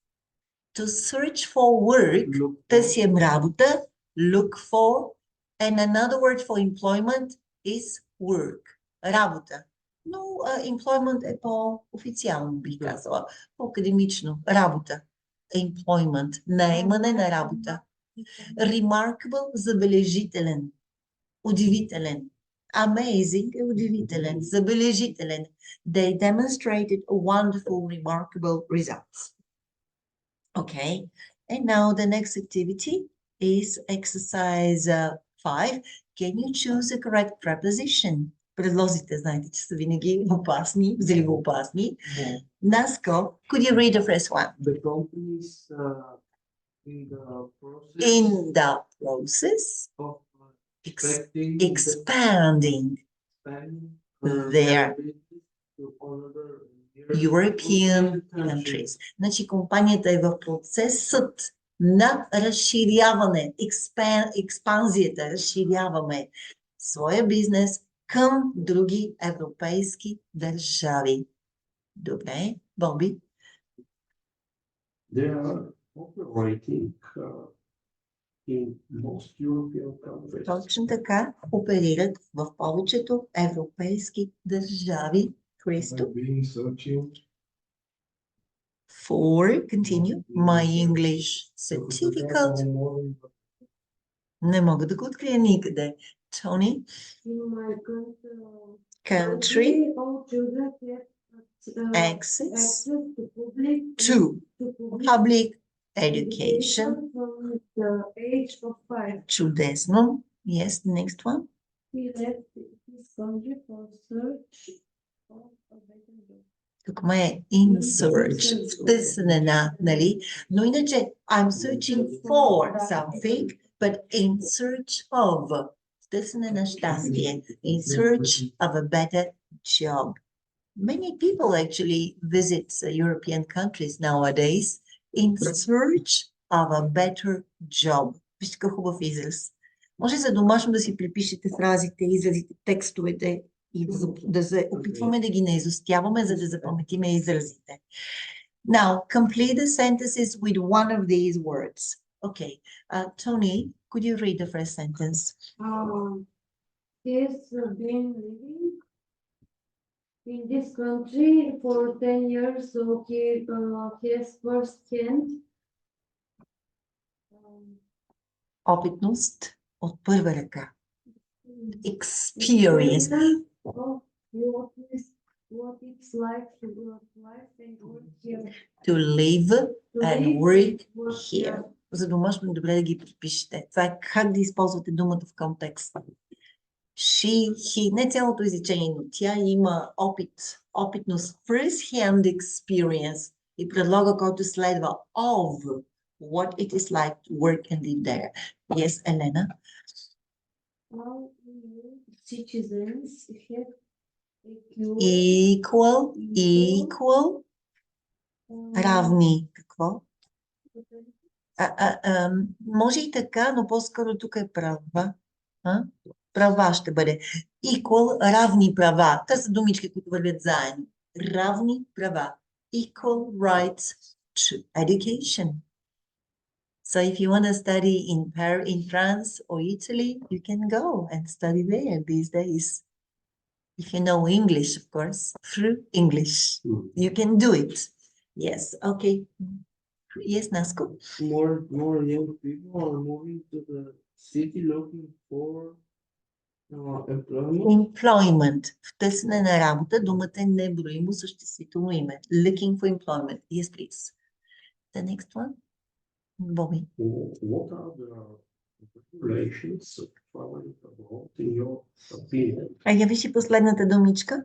To search for work, търсим работа, look for, and another word for employment is work. Работа. Но employment е по-официално, бих казала, по-академично. Работа. Employment. Наемане на работа. Remarkable, забележителен. Удивителен. Amazing, удивителен. Забележителен. They demonstrated wonderful, remarkable results. Okay, and now the next activity is exercise 5. Can you choose a correct preposition? Предлозите, знаете, че са винаги опасни, взривно опасни. Nasco, could you read the first one? The company is In the process of expanding their to another European countries. Значи компанията е в процесът на разширяване, експанзията, разширяваме своя бизнес към други европейски държави. Добре, Боби? They are operating in most European countries. Точно така оперират в повечето европейски държави. Христо? I've been searching For, continue, my English certificate. Не мога да го открия никъде. Тони? In my Country all children have access access to public to public education. from the age of 5. Чудесно. Yes, next one. He left his country for search of a better job. Тук ме е in search, в търсене на, нали? Но иначе, I'm searching for something, but in search of, в търсене на щастие, in search of a better job. Many people actually visit European countries nowadays in search of a better job. Вижте какъв хубав израз. Може за домашно да си припишете фразите, изразите, текстовете и да се опитваме да ги наизустяваме, за да запаметиме изразите. Now, complete the sentences with one of these words. Okay. Tony, could you read the first sentence? He's been living in this country for 10 years, so he has first-hand Опитност от първа ръка. Experience. of what it's like to live and work here. To live To and live work and work here. За домашно добре да ги припишете. Това е как да използвате думата в контекста. She, he, не цялото изречение, но тя има опитност, first-hand experience и предлога, който следва of what it is like to work and live there. Yes, Elena? All EU citizens have Equal, равни. Какво? Може и така, но по-скоро тук е права. Права ще бъде. Equal, равни права. Това са думички, които вървят заедно. Равни права. Equal rights to education. So if you want to study in France or Italy, you can go and study there these days. If you know English, of course, through English, you can do it. Yes, okay. Yes, Nasko? More young people are moving to the city looking for employment. Employment. В търсене на работа, думата е неброимо съществително име. Looking for employment. Yes, please. The next one. Bobby. What are the regulations of traveling abroad in your opinion? Я виж последната думичка.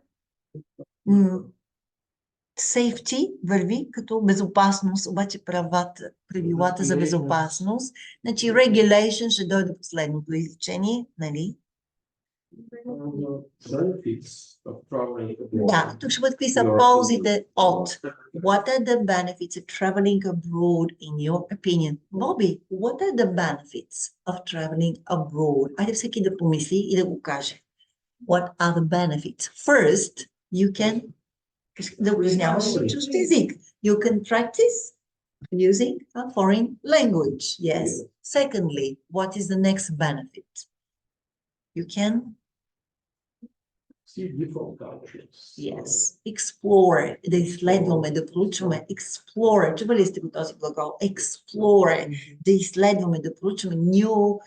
Safety върви като безопасност, обаче правилата за безопасност. Значи regulation ще дойде последното изречение, нали? Benefits of traveling abroad. Да, тук ще бъдат какви са ползите от. What are the benefits of traveling abroad in your opinion? Bobby, what are the benefits of traveling abroad? Айде всеки да помисли и да го каже. What are the benefits? First, you can да упражняваш чужд език. You can practice using a foreign language. Yes. Secondly, what is the next benefit? You can See different countries. yes, explore, да изследваме, да проучваме, explore, чували сте го този глагол, explore, да изследваме, да проучваме new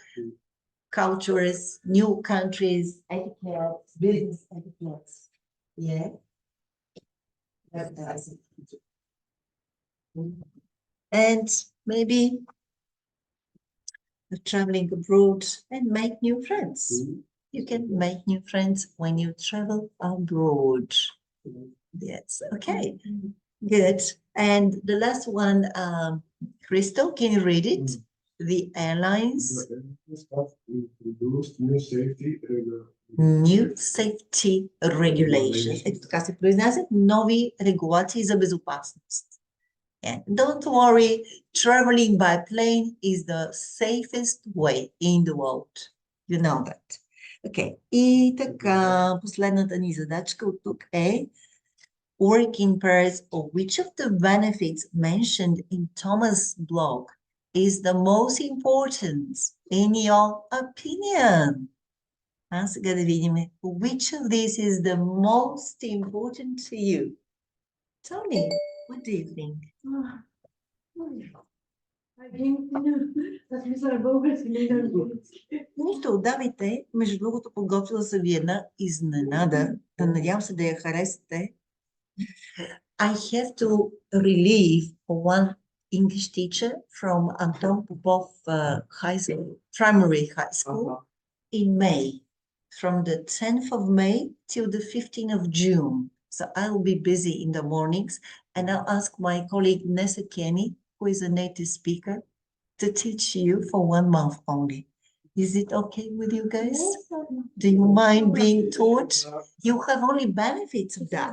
cultures, new countries, etiquettes, business etiquettes. Yeah. That's it. And maybe traveling abroad and make new friends. You can make new friends when you travel abroad. Yes, okay, good. And the last one, Crystal, can you read it? the airlines Have introduced new safety new safety regulations. Ето така се произнасят нови регулации за безопасност. And don't worry, traveling by plane is the safest way in the world. You know that. Okay. И така, последната ни задачка от тук е work in pairs, or which of the benefits mentioned in Thomas' blog is the most important in your opinion? А сега да видим. Which of these is the most important to you? Tony, what do you think? Аз мисля на български, не на английски. Нищо, давайте. Между другото, подготвила съм ви една изненада. Надявам се да я харесате. I have to relieve one English teacher from Anton Popov High School, primary high school in May, from the 10th of May till the 15th of June. So I will be busy in the mornings, and I'll ask my colleague Nessa Kenny, who is a native speaker, to teach you for 1 month only. Is it okay with you guys? Do you mind being taught? You have only benefits of that.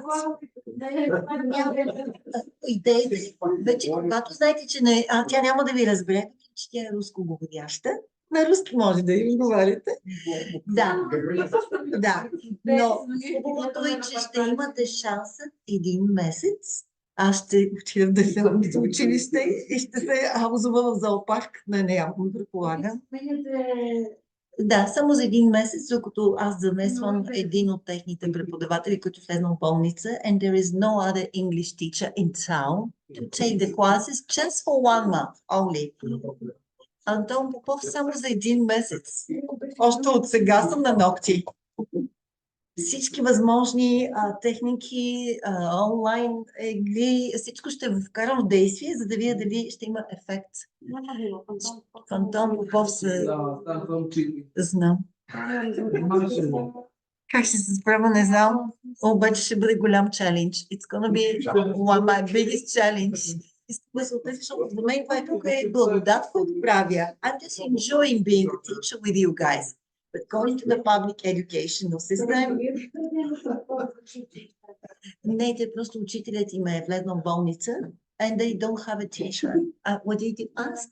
Идеята е, вече когато знаете, че тя няма да ви разбере, че тя е руско говоряща, на руски може да им говорите. Да, но хубавото е, че ще имате шанса 1 месец. Аз ще отида в държавното училище и ще се озова в зоопарк на нея, предполагам. Да, само за 1 месец, докато аз замесвам един от техните преподаватели, който влезна в болница, and there is no other English teacher in town to take the classes just for 1 month only. Антон Попов само за 1 месец. Още от сега съм на ногти. Всички възможни техники, онлайн игри, всичко ще вкарам в действие, за да видя дали ще има ефект. Антон Попов се... Знам. Как ще се справя, не знам. Обаче ще бъде голям челендж. It's gonna be one of my biggest challenge. Искам да се отнеси, защото за мен това тук е благодат, който правя. I'm just enjoying being a teacher with you guys. But going to the public educational system, не, те просто учителят им е влезнал в болница and they don't have a teacher. What did you ask?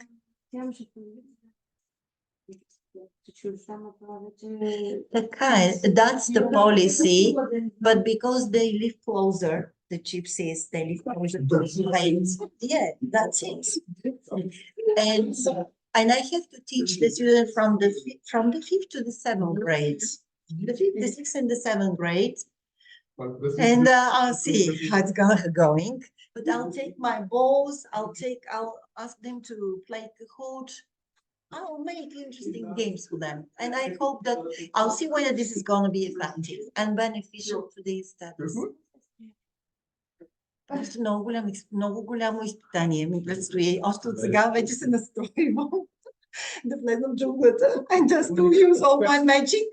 Така е, that's the policy, but because they live closer, the gypsies, they live closer to the plains. Yeah, that's it. And I have to teach the students from the 5th to the 7th grade. The 5th, the 6th, and the 7th grade. And I'll see how it's going. But I'll take my balls, I'll ask them to play Kahoot. I'll make interesting games for them. And I hope that I'll see whether this is going to be effective and beneficial to their studies. Просто много голямо изпитание ми предстои. Още от сега вече се настроивам да влезам в джунглата and just to use all my magic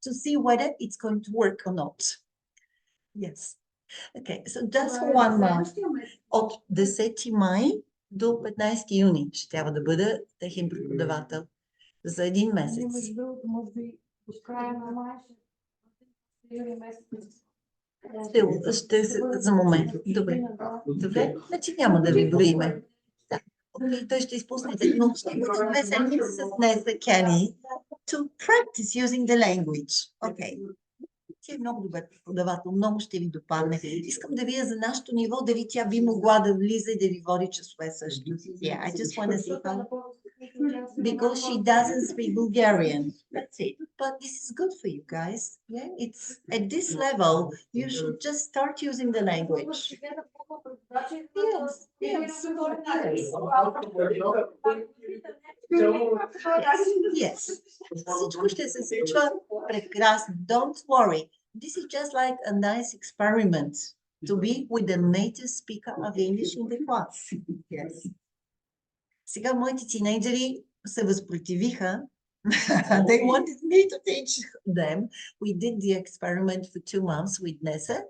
to see whether it's going to work or not. Yes. Okay, so that's for 1 month. От 10 май до 15 юни ще трябва да бъда техен преподавател за 1 месец. Между другото, може би до края на май ще месец. Ще се за момент. Добре. Значи няма да ви броиме. Да. Окей, той ще изпуснете, но ще бъде 2 седмици с Неса Кени to practice using the language. Окей. Тя е много добър преподавател, много ще ви допадне. Искам да видя за нашето ниво, дали тя би могла да влиза и да ви води часове също. Yeah, I just want to see how... Because she doesn't speak Bulgarian. That's it. But this is good for you guys. Yeah, it's at this level, you should just start using the language. Yes. Всичко ще се случва прекрасно. Don't worry. This is just like a nice experiment to be with the native speaker of English in the class. Yes. Сега моите тинейджери се възпротивиха They wanted me to teach them. We did the experiment for 2 months with Nessa,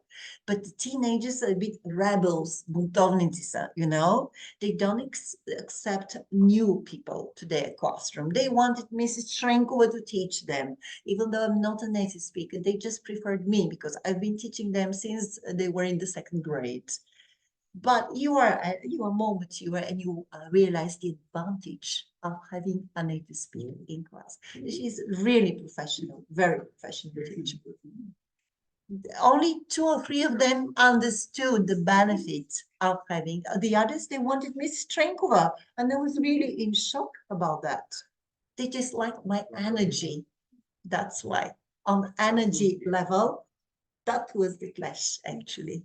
but the teenagers are a bit rebels, buntovnici, you know. They don't accept new people to their classroom. They wanted Mrs. Shrenkova to teach them, even though I'm not a native speaker. They just preferred me because I've been teaching them since they were in the 2nd grade. But you are more mature and you realize the advantage of having a native speaker in class. She's really professional, very professional teacher. Only 2 or 3 of them understood the benefit of having, the others, they wanted Miss Trenkova, and I was really in shock about that. They just like my energy. That's why on energy level, that was the clash, actually.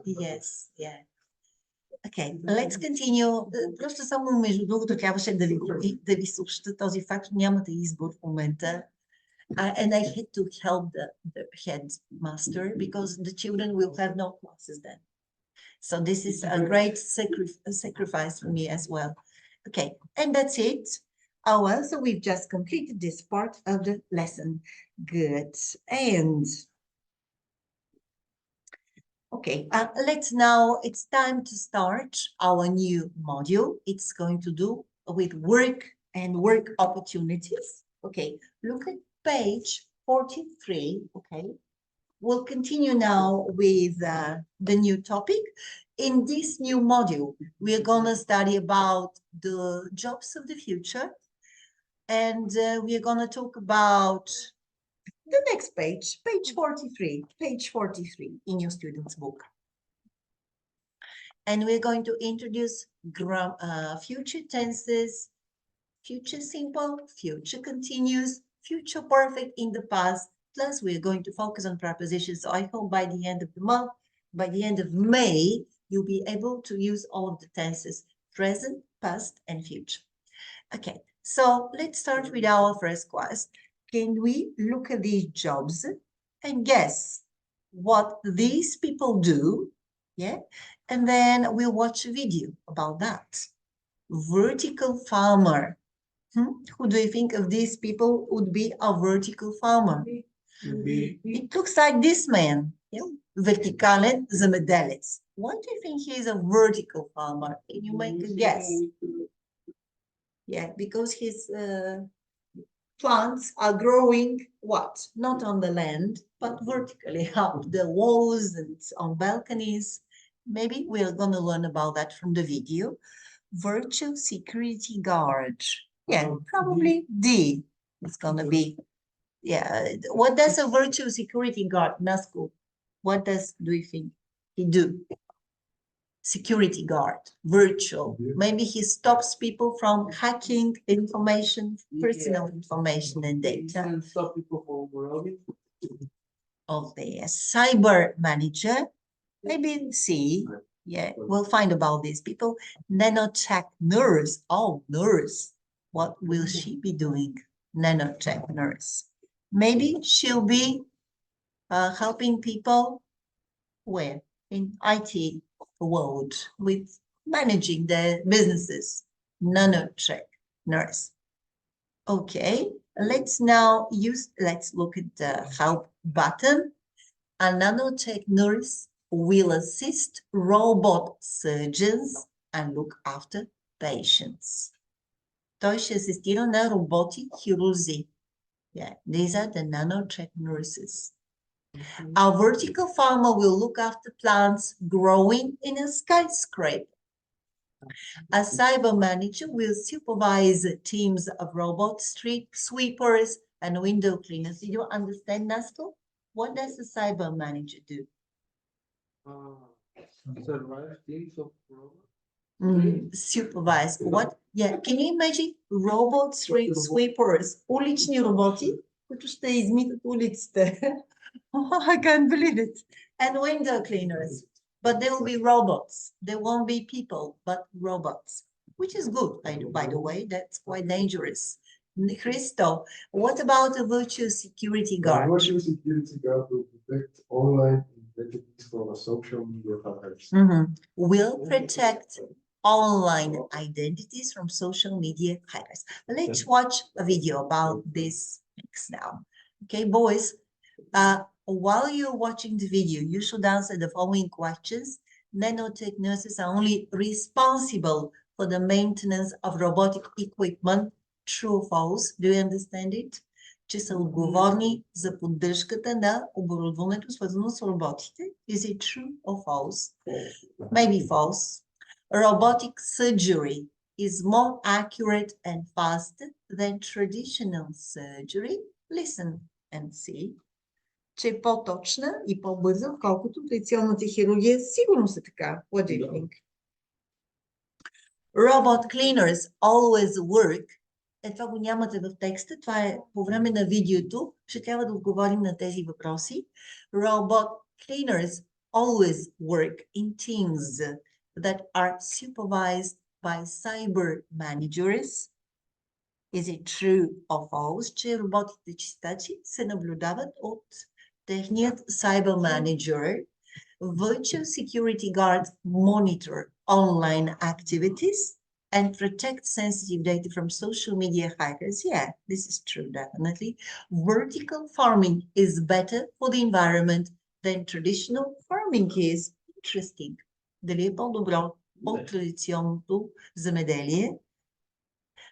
Yes, yeah. Okay, let's continue. Просто само между другото трябваше да ви съобща този факт. Нямате избор в момента. And I had to help the headmaster because the children will have no classes then. So this is a great sacrifice for me as well. Okay, and that's it. Oh, well, so we've just completed this part of the lesson. Good. And okay, it's time to start our new module. It's going to do with work and work opportunities. Okay, look at page 43, okay. We'll continue now with the new topic. In this new module, we're gonna study about the jobs of the future. And we're gonna talk about the next page, page 43 in your student's book. And we're going to introduce future tenses, future simple, future continuous, future perfect in the past. Plus, we're going to focus on prepositions. So I hope by the end of the month, by the end of May, you'll be able to use all of the tenses, present, past, and future. Okay, so let's start with our first class. Can we look at these jobs and guess what these people do? Yeah, and then we'll watch a video about that. Vertical farmer. Who do you think of these people would be a vertical farmer? It looks like this man. Yeah? Vertikalen zemedelic. Why do you think he's a vertical farmer? Can you make a guess? Yeah, because his plants are growing what? Not on the land, but vertically up the walls and on balconies. Maybe we're going to learn about that from the video. Virtual security guard. Yeah, probably D. It's going to be. Yeah. What does a virtual security guard, Nasco? What do you think he do? Security guard, virtual. Maybe he stops people from hacking information, personal information and data. And stop people from robbing. Okay, a cyber manager, maybe C. Yeah, we'll find about these people. Nanotech nurse. Oh, nurse. What will she be doing? Nanotech nurse. Maybe she'll be helping people where? In IT world with managing their businesses. Nanotech nurse. Okay, let's look at the help button. A nanotech nurse will assist robot surgeons and look after patients. Той ще асистира на роботи хирурзи. Yeah, these are the nanotech nurses. A vertical farmer will look after plants growing in a skyscraper. A cyber manager will supervise teams of robot street sweepers and window cleaners. Did you understand, Nasco? What does a cyber manager do? Survive teams of robots. Supervise. What? Yeah, can you imagine robot street sweepers, улични роботи, които ще измитат улиците? Oh, I can't believe it. And window cleaners. But they will be robots. They won't be people, but robots, which is good, by the way. That's quite dangerous. Christo, what about a virtual security guard? A virtual security guard will protect online identities from social media hackers. Will protect online identities from social media hackers. Let's watch a video about this mix now. Okay, boys, while you're watching the video, you should answer the following questions. Nanotech nurses are only responsible for the maintenance of robotic equipment. True or false? Do you understand it? Че са отговорни за поддръжката на оборудването, свързано с роботите. Is it true or false? Maybe false. Robotic surgery is more accurate and faster than traditional surgery. Listen and see. Че е по-точна и по-бърза, отколкото традиционната хирургия. Сигурно са така. What do you think? Robot cleaners always work. Това го нямате в текста. Това е по време на видеото. Ще трябва да отговорим на тези въпроси. Robot cleaners always work in teams that are supervised by cyber managers. Is it true or false, че роботите чистачи се наблюдават от техният cyber manager? Virtual security guards monitor online activities and protect sensitive data from social media hackers. Yeah, this is true, definitely. Vertical farming is better for the environment than traditional farming is. Interesting. Дали е по-добро от традиционното земеделие?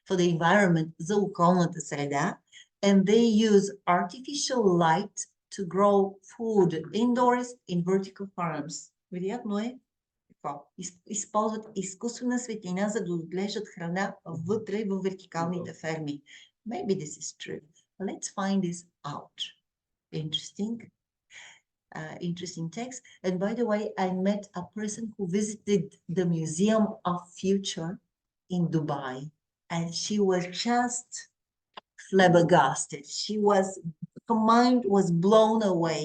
For the environment, за околната среда. And they use artificial light to grow food indoors in vertical farms. Вероятно е използват изкуствена светлина, за да отглеждат храна вътре в вертикалните ферми. Maybe this is true. Let's find this out. Interesting. Interesting text. And by the way, I met a person who visited the Museum of Future in Dubai, and she was just flabbergasted. Her mind was blown away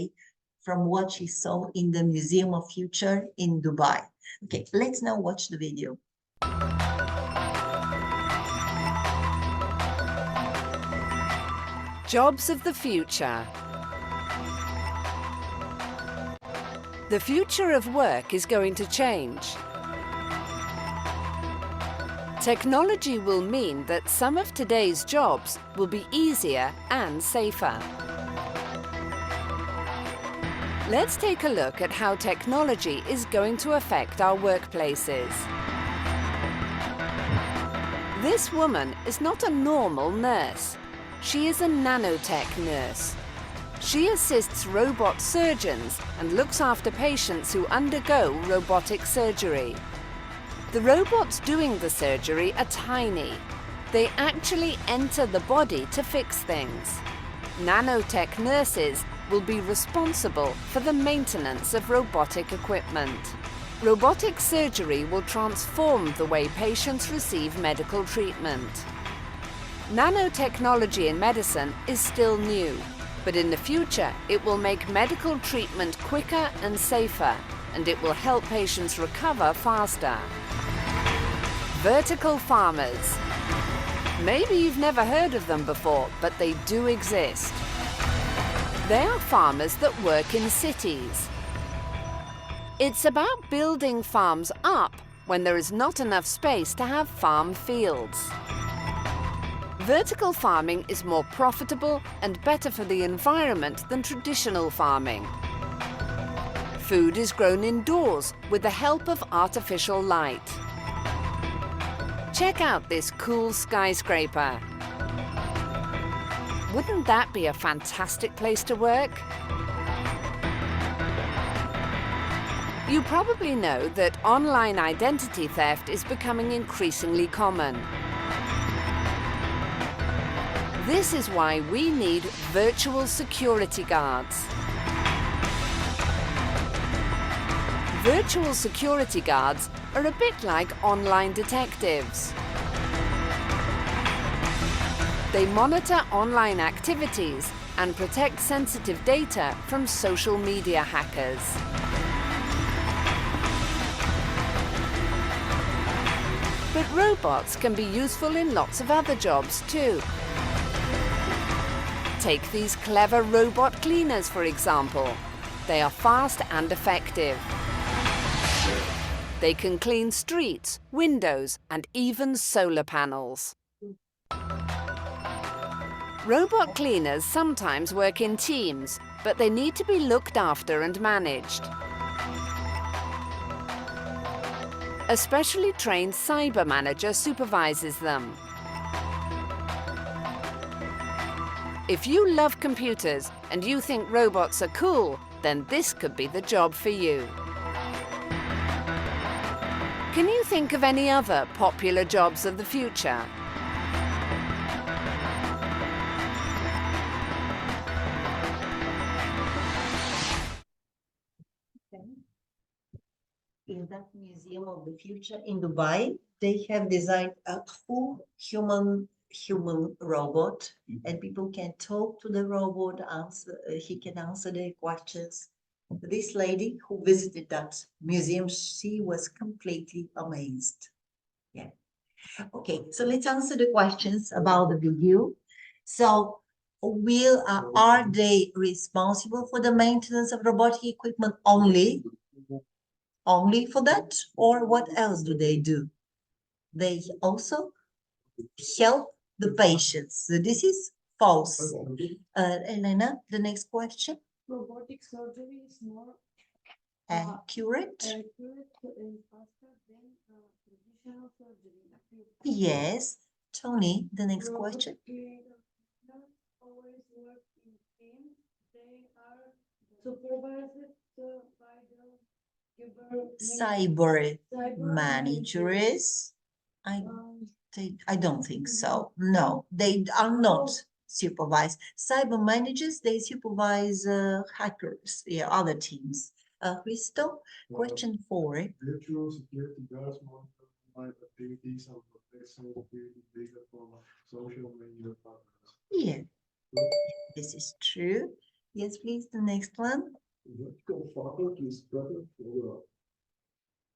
from what she saw in the Museum of Future in Dubai. Okay, let's now watch the video. Jobs of the future. The future of work is going to change. Technology will mean that some of today's jobs will be easier and safer. Let's take a look at how technology is going to affect our workplaces. This woman is not a normal nurse. She is a nanotech nurse. She assists robot surgeons and looks after patients who undergo robotic surgery. The robots doing the surgery are tiny. They actually enter the body to fix things. Nanotech nurses will be responsible for the maintenance of robotic equipment. Robotic surgery will transform the way patients receive medical treatment. Nanotechnology in medicine is still new, but in the future it will make medical treatment quicker and safer, and it will help patients recover faster. Vertical farmers. Maybe you've never heard of them before, but they do exist. They are farmers that work in cities. It's about building farms up when there is not enough space to have farm fields. Vertical farming is more profitable and better for the environment than traditional farming. Food is grown indoors with the help of artificial light. Check out this cool skyscraper. Wouldn't that be a fantastic place to work? You probably know that online identity theft is becoming increasingly common. This is why we need virtual security guards. Virtual security guards are a bit like online detectives. They monitor online activities and protect sensitive data from social media hackers. But robots can be useful in lots of other jobs too. Take these clever robot cleaners, for example. They are fast and effective. They can clean streets, windows, and even solar panels. Robot cleaners sometimes work in teams, but they need to be looked after and managed. A specially trained cyber manager supervises them. If you love computers and you think robots are cool, then this could be the job for you. Can you think of any other popular jobs of the future? In that Museum of the Future in Dubai, they have designed a full human robot, and people can talk to the robot, he can answer their questions. This lady who visited that museum, she was completely amazed. Yeah. Okay, so let's answer the questions about the video. So are they responsible for the maintenance of robotic equipment only for that, or what else do they do? They also help the patients. So this is false. Elena, the next question. Robotic surgery is more Accurate? accurate and faster than traditional surgery. Yes. Tony, the next question. Always work in teams. They are supervised by the Cyber managers? I don't think so. No, they are not supervised. Cyber managers, they supervise hackers, yeah, other teams. Crystal, question 4. Virtual security guards monitor online activities and protect security data from social media partners. Yeah, this is true. Yes, please, the next one. Vertical farming is better for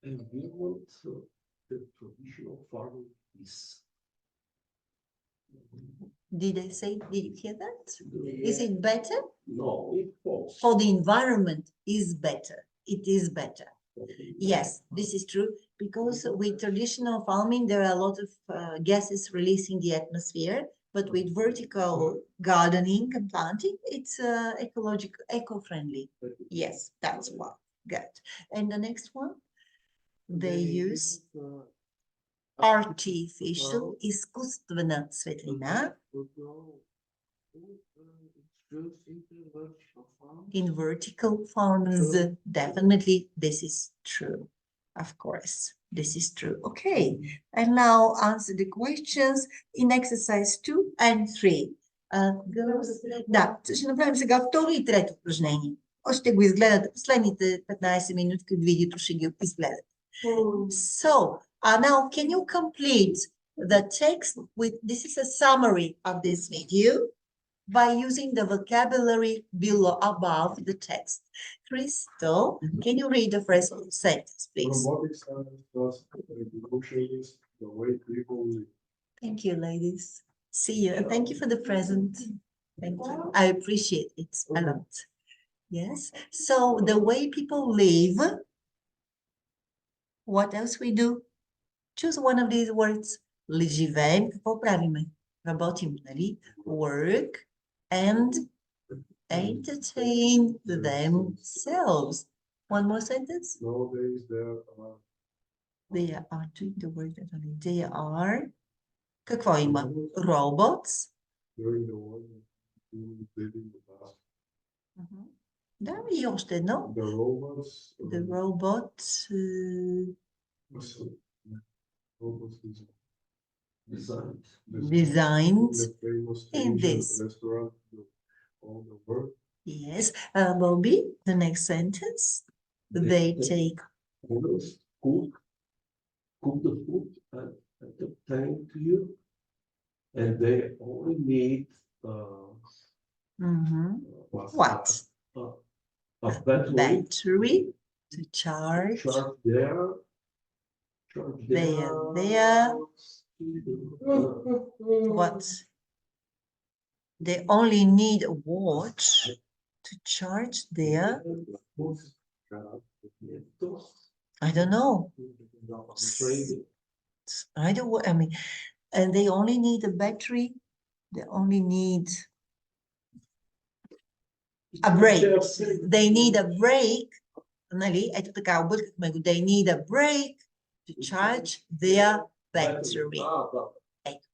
the environment than traditional farming is. Did you hear that? Is it better? No, it falls. For the environment is better. It is better. Yes, this is true, because with traditional farming, there are a lot of gases released in the atmosphere, but with vertical gardening and planting, it's ecological, eco-friendly. Yes, that's what. Good. And the next one, they use artificial, искусственная светлина in vertical farms. Definitely, this is true. Of course, this is true. Okay, and now answer the questions in exercise 2 and 3. Да, ще направим сега второ и трето упражнение. Още го изгледате последните 15 минути от видеото, ще ги изгледате. So, now can you complete the text with, this is a summary of this video, by using the vocabulary below above the text. Crystal, can you read the first sentence, please? Robotic science does revolutionize the way people live. Thank you, ladies. See you. And thank you for the present. Thank you. I appreciate it a lot. Yes. So the way people live, what else we do? Choose one of these words. Живеем, какво правиме? Работим, нали? Work and entertain themselves. One more sentence. Nowadays, They are doing the word. They are. Какво има? Robots. during the war, did in the past. Да, и още едно. The robots. The robots. Robots Designed the famous in Asian this. restaurant all the world. Yes. Bobby, the next sentence. They take. Cook the food and entertain to you, and they only need What? A battery To charge. There. What? They only need a watch to charge their. I don't know. I don't. I mean, and they only need a battery. They only need a break. They need a break. Нали? Ето така, объркахме го. They need a break to charge their battery. Ето.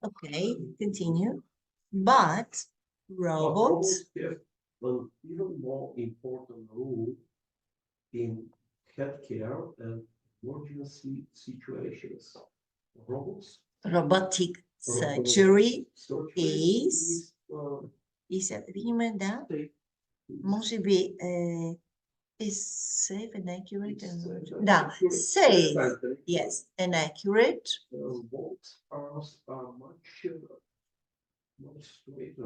Okay, continue. But robots have an even more important role in healthcare and emergency situations. Robotic surgery is и сега да видим, да, може би is safe and accurate and да, safe, yes, and accurate.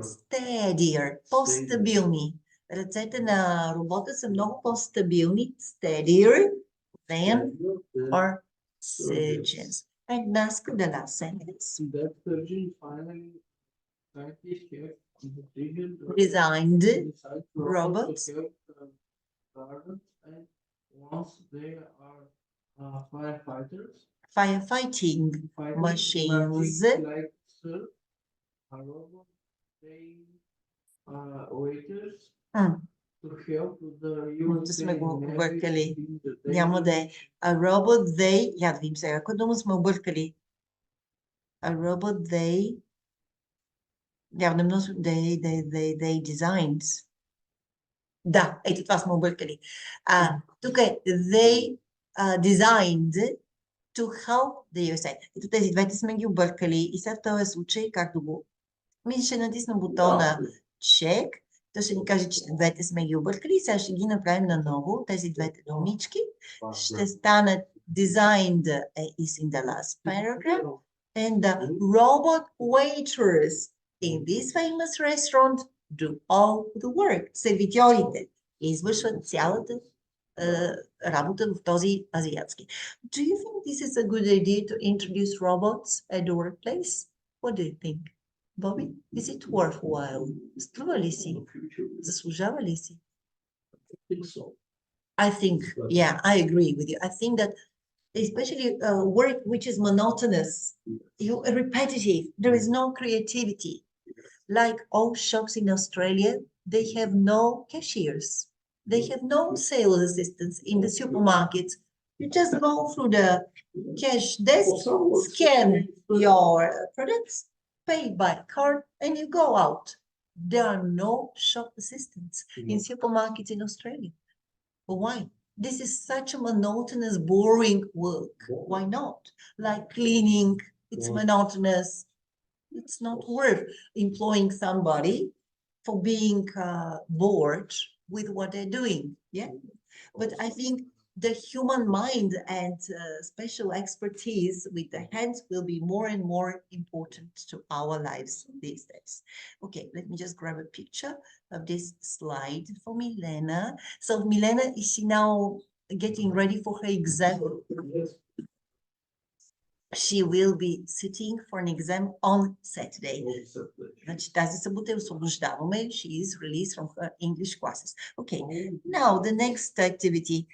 Steadier, по-стабилни. Ръцете на робота са много по-стабилни, steadier than our surgeons. And ask the last sentence. That surgeon finally scientists have Designed robots. And once they are firefighters, Firefighting machines. like sir, a robot, they waiters to help the Да сме го объркали. Няма да е. A robot they... Я да видим сега. Коя дума сме объркали? A robot they... Явно много... They designed. Да, ето това сме объркали. Тук е they designed to help the USA. Ето тези двете сме ги объркали. И сега в този случай, както го... Ще натисна бутона check. Той ще ни каже, че двете сме ги объркали. И сега ще ги направим наново. Тези двете думички ще станат designed is in the last paragraph. And the robot waiters in this famous restaurant do all the work. Сервитьорите извършват цялата работа в този азиатски. Do you think this is a good idea to introduce robots at the workplace? What do you think? Bobby, is it worthwhile? Струва ли си? Заслужава ли си? I think, yeah, I agree with you. I think that especially work which is monotonous, repetitive, there is no creativity. Like all shops in Australia, they have no cashiers. They have no sales assistants in the supermarkets. You just go through the cash desk, scan your products, pay by card, and you go out. There are no shop assistants in supermarkets in Australia. But why? This is such a monotonous, boring work. Why not? Like cleaning, it's monotonous. It's not worth employing somebody for being bored with what they're doing. Yeah. But I think the human mind and special expertise with the hands will be more and more important to our lives these days. Okay, let me just grab a picture of this slide for Milena. So Milena, is she now getting ready for her exam? She will be sitting for an exam on Saturday. Значи тази събота я освобождаваме. She is released from her English classes. Okay, now the next activity.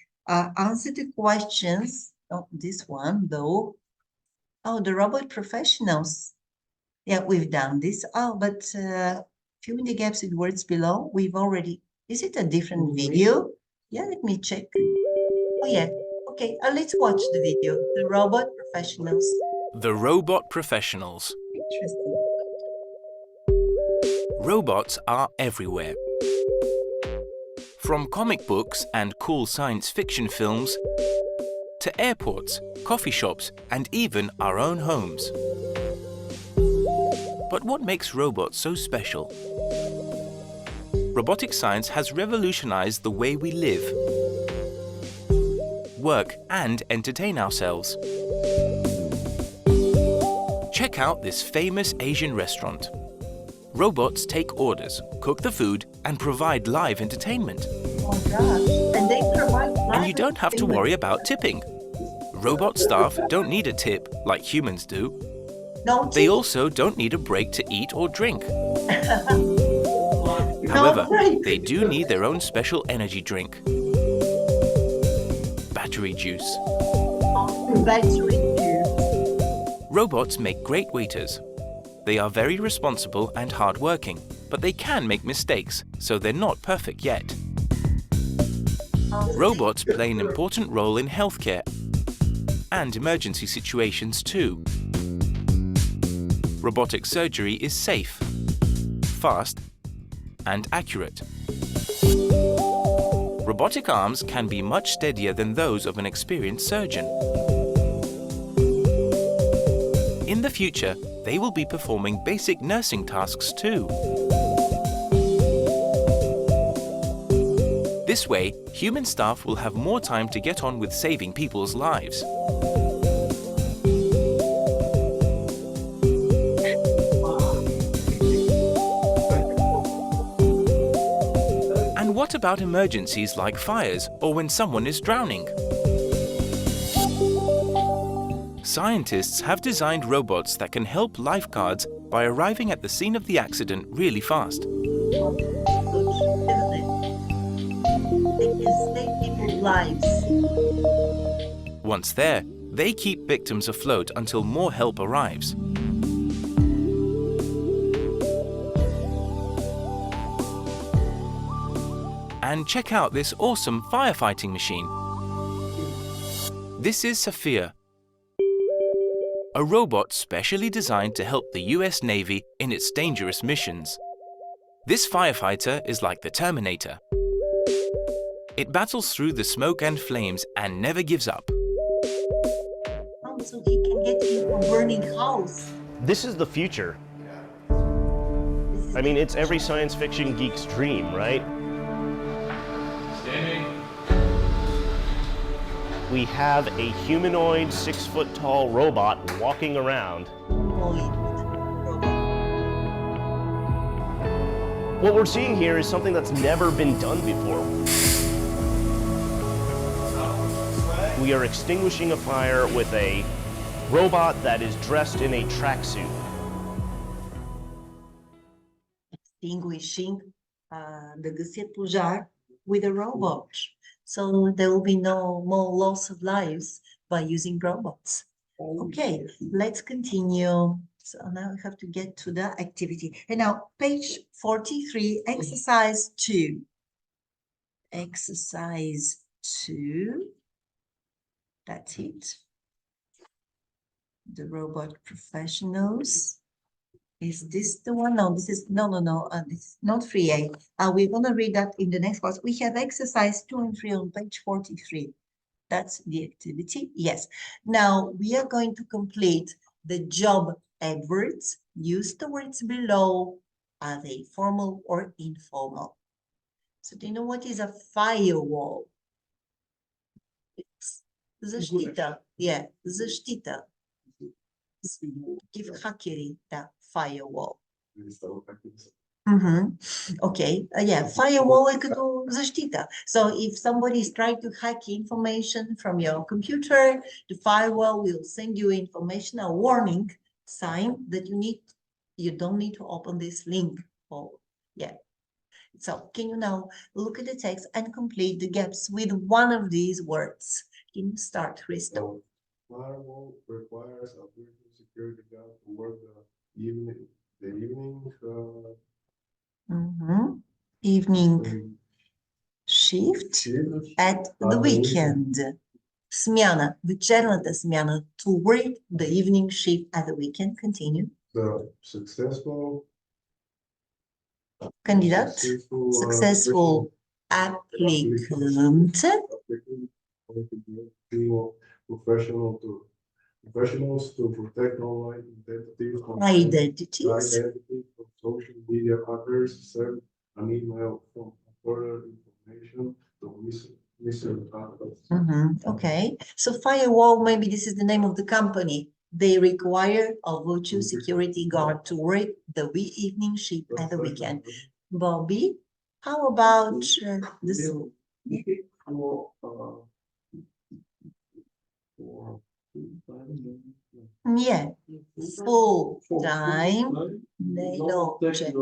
Answer the questions. Oh, this one though. Oh, the robot professionals. Yeah, we've done this. Oh, but fill in the gaps with words below. We've already. Is it a different video? Yeah, let me check. Oh, yeah. Okay, let's watch the video. The robot professionals. The robot professionals. Interesting. Robots are everywhere. From comic books and cool science fiction films to airports, coffee shops, and even our own homes. But what makes robots so special? Robotic science has revolutionized the way we live, work, and entertain ourselves. Check out this famous Asian restaurant. Robots take orders, cook the food, and provide live entertainment. Oh, gosh. And they provide live And you don't have to worry about tipping. Robot staff don't need a tip like humans do. No They tip. also don't need a break to eat or drink. However, break. they do need their own special energy drink. Battery battery juice. Battery juice. Robots make great waiters. They are very responsible and hard-working, but they can make mistakes, so they're not perfect yet. Robots play an important role in healthcare and emergency situations too. Robotic surgery is safe, fast, and accurate. Robotic arms can be much steadier than those of an experienced surgeon. In the future, they will be performing basic nursing tasks too. This way, human staff will have more time to get on with saving people's lives. And what about emergencies like fires or when someone is drowning? Scientists have designed robots that can help lifeguards by arriving at the scene of the accident really fast. They can save people's lives. Once there, they keep victims afloat until more help arrives. And check out this awesome firefighting machine. This is Sophia, a robot specially designed to help the US Navy in its dangerous missions. This firefighter is like the Terminator. It battles through the smoke and flames and never gives up. So he can get into a burning house. This is the future. I mean, it's every science fiction geek's dream, right? We have a humanoid 6-foot-tall robot walking around. What we're seeing here is something that's never been done before. We are extinguishing a fire with a robot that is dressed in a tracksuit. Extinguishing the găsit jar with a robot. So there will be no more loss of lives by using robots. Okay, let's continue. So now we have to get to the activity. And now page 43, exercise 2. Exercise 2. That's it. The robot professionals. Is this the one? No, this is, no. This is not 3A. We're going to read that in the next class. We have exercise 2 and 3 on page 43. That's the activity. Yes. Now we are going to complete the job adverts. Use the words below. Are they formal or informal? So do you know what is a firewall? It's защита. Yeah, защита. Give hackery that firewall. Okay, yeah, firewall é като защита. So if somebody is trying to hack information from your computer, the firewall will send you information, a warning sign that you don't need to open this link. Oh, yeah. So can you now look at the text and complete the gaps with one of these words? Can you start, Christo? Firewall requires a virtual security guard to work the evening Evening shift at the weekend. Смяна, вечерната смяна, to work the evening shift at the weekend. Continue. The successful Candidate, successful applicant. Professionals to protect online identities from social media hackers, send an email from further information to missing hackers. Okay, so firewall, maybe this is the name of the company. They require a virtual security guard to work the evening shift at the weekend. Bobby, how about this? Yeah, full-time NATO check.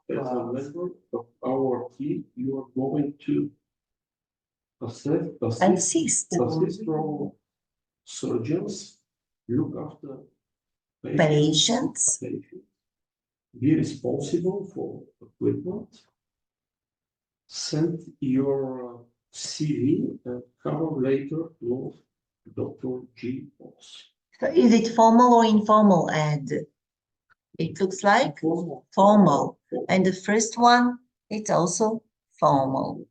As a member of our team, you are going to Assist. from surgeons, look after Patients. be responsible for equipment, send your CV and cover later with Dr. G. Boss. So is it formal or informal ad? It looks like formal. And the first one, it's also formal.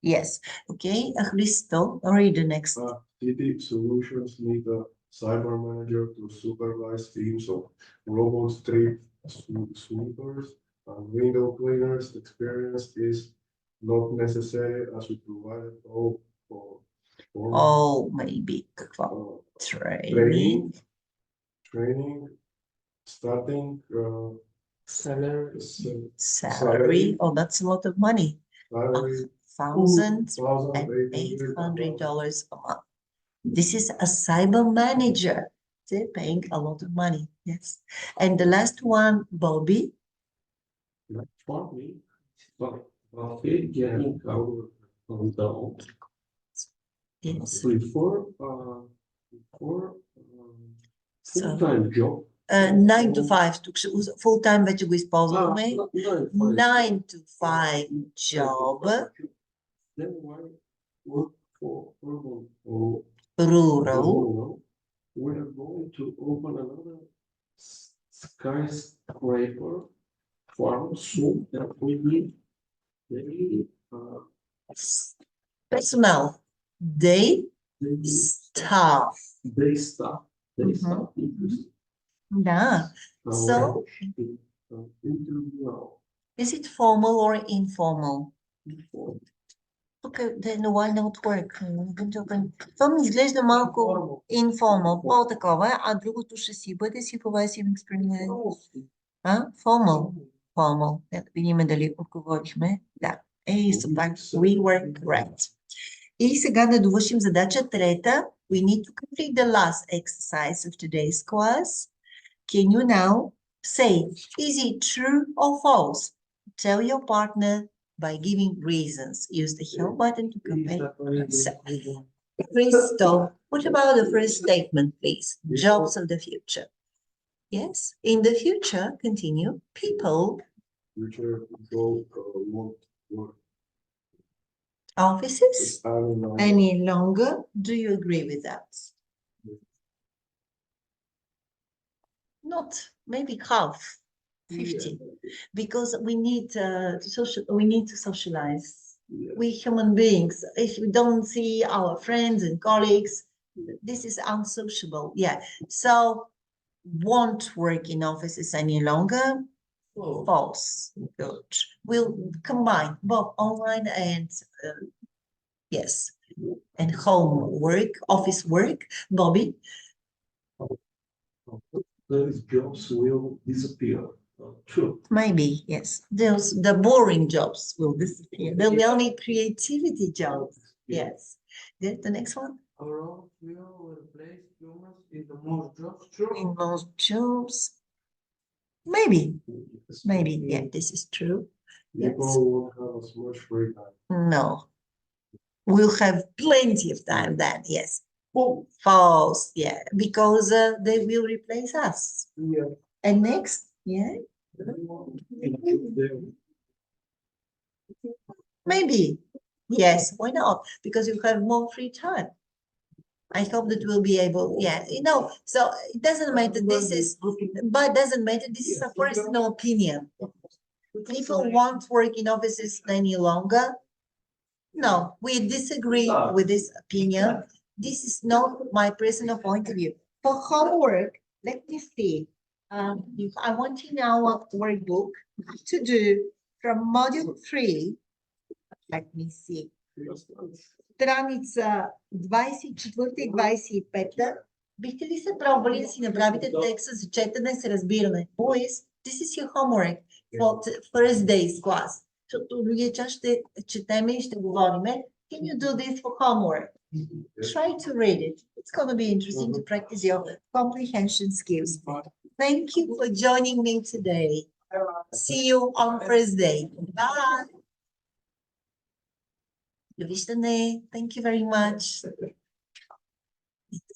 Yes. Okay, Christo, read the next. TD Solutions need a cyber manager to supervise teams of robot street sweepers and window cleaners. Experience is not necessary as we provided all for Oh, maybe training. training, starting Salary. Oh, that's a lot of money. salary $1,800 a month. This is a cyber manager. They're paying a lot of money. Yes. And the last one, Bobby. For me, but getting our down. Yes. Before full-time job. 9 to 5. Full-time werd je go използвал, 9 to 5 job. Then why work for urban or Rural. we are going to open another skyscraper farm soon that we need Personnel. They staff. they staff. Yeah. So, is it formal or informal? Okay, then why not work? Това ми изглежда малко informal, по-такова, а другото ще си бъде supervising experience. Formal. Formal. Да видим дали отговорихме. Да. Супер. We were correct. И сега да довършим задача трета. We need to complete the last exercise of today's class. Can you now say, is it true or false? Tell your partner by giving reasons. Use the help button to comment. Crystal, what about the first statement, please? Jobs of the future. Yes, in the future, continue, people, offices, any longer. Do you agree with that? Not, maybe half, 50, because we need to socialize. We human beings, if we don't see our friends and colleagues, this is unsociable. Yeah, so won't work in offices any longer. False. Good. We'll combine both online and yes, and home work, office work. Bobby? Those jobs will disappear. True. Maybe, yes. The boring jobs will disappear. There'll be only creativity jobs. Yes. Good. The next one? Our will replace humans in the most jobs. True. In most jobs. Maybe. Maybe. Yeah, this is true. Yes. People won't have as much free time. No. We'll have plenty of time then. Yes. False. Yeah. Because they will replace us. Yeah. And next? Yeah. Maybe. Yes. Why not? Because you have more free time. I hope that we'll be able, yeah, so it doesn't matter, but doesn't matter, this is a personal opinion. People won't work in offices any longer. No, we disagree with this opinion. This is not my personal point of view. For homework, let me see. I want in our workbook to do from module 3, let me see. Страница 24 и 25. Бихте ли се пробвали да си направите текста за четене с разбиране? Boys, this is your homework for first day's class. Защото другия час ще четеме и ще говориме. Can you do this for homework? Try to read it. It's going to be interesting to practice your comprehension skills. Thank you for joining me today. See you on Thursday. Bye. Do visto, né? Thank you very much.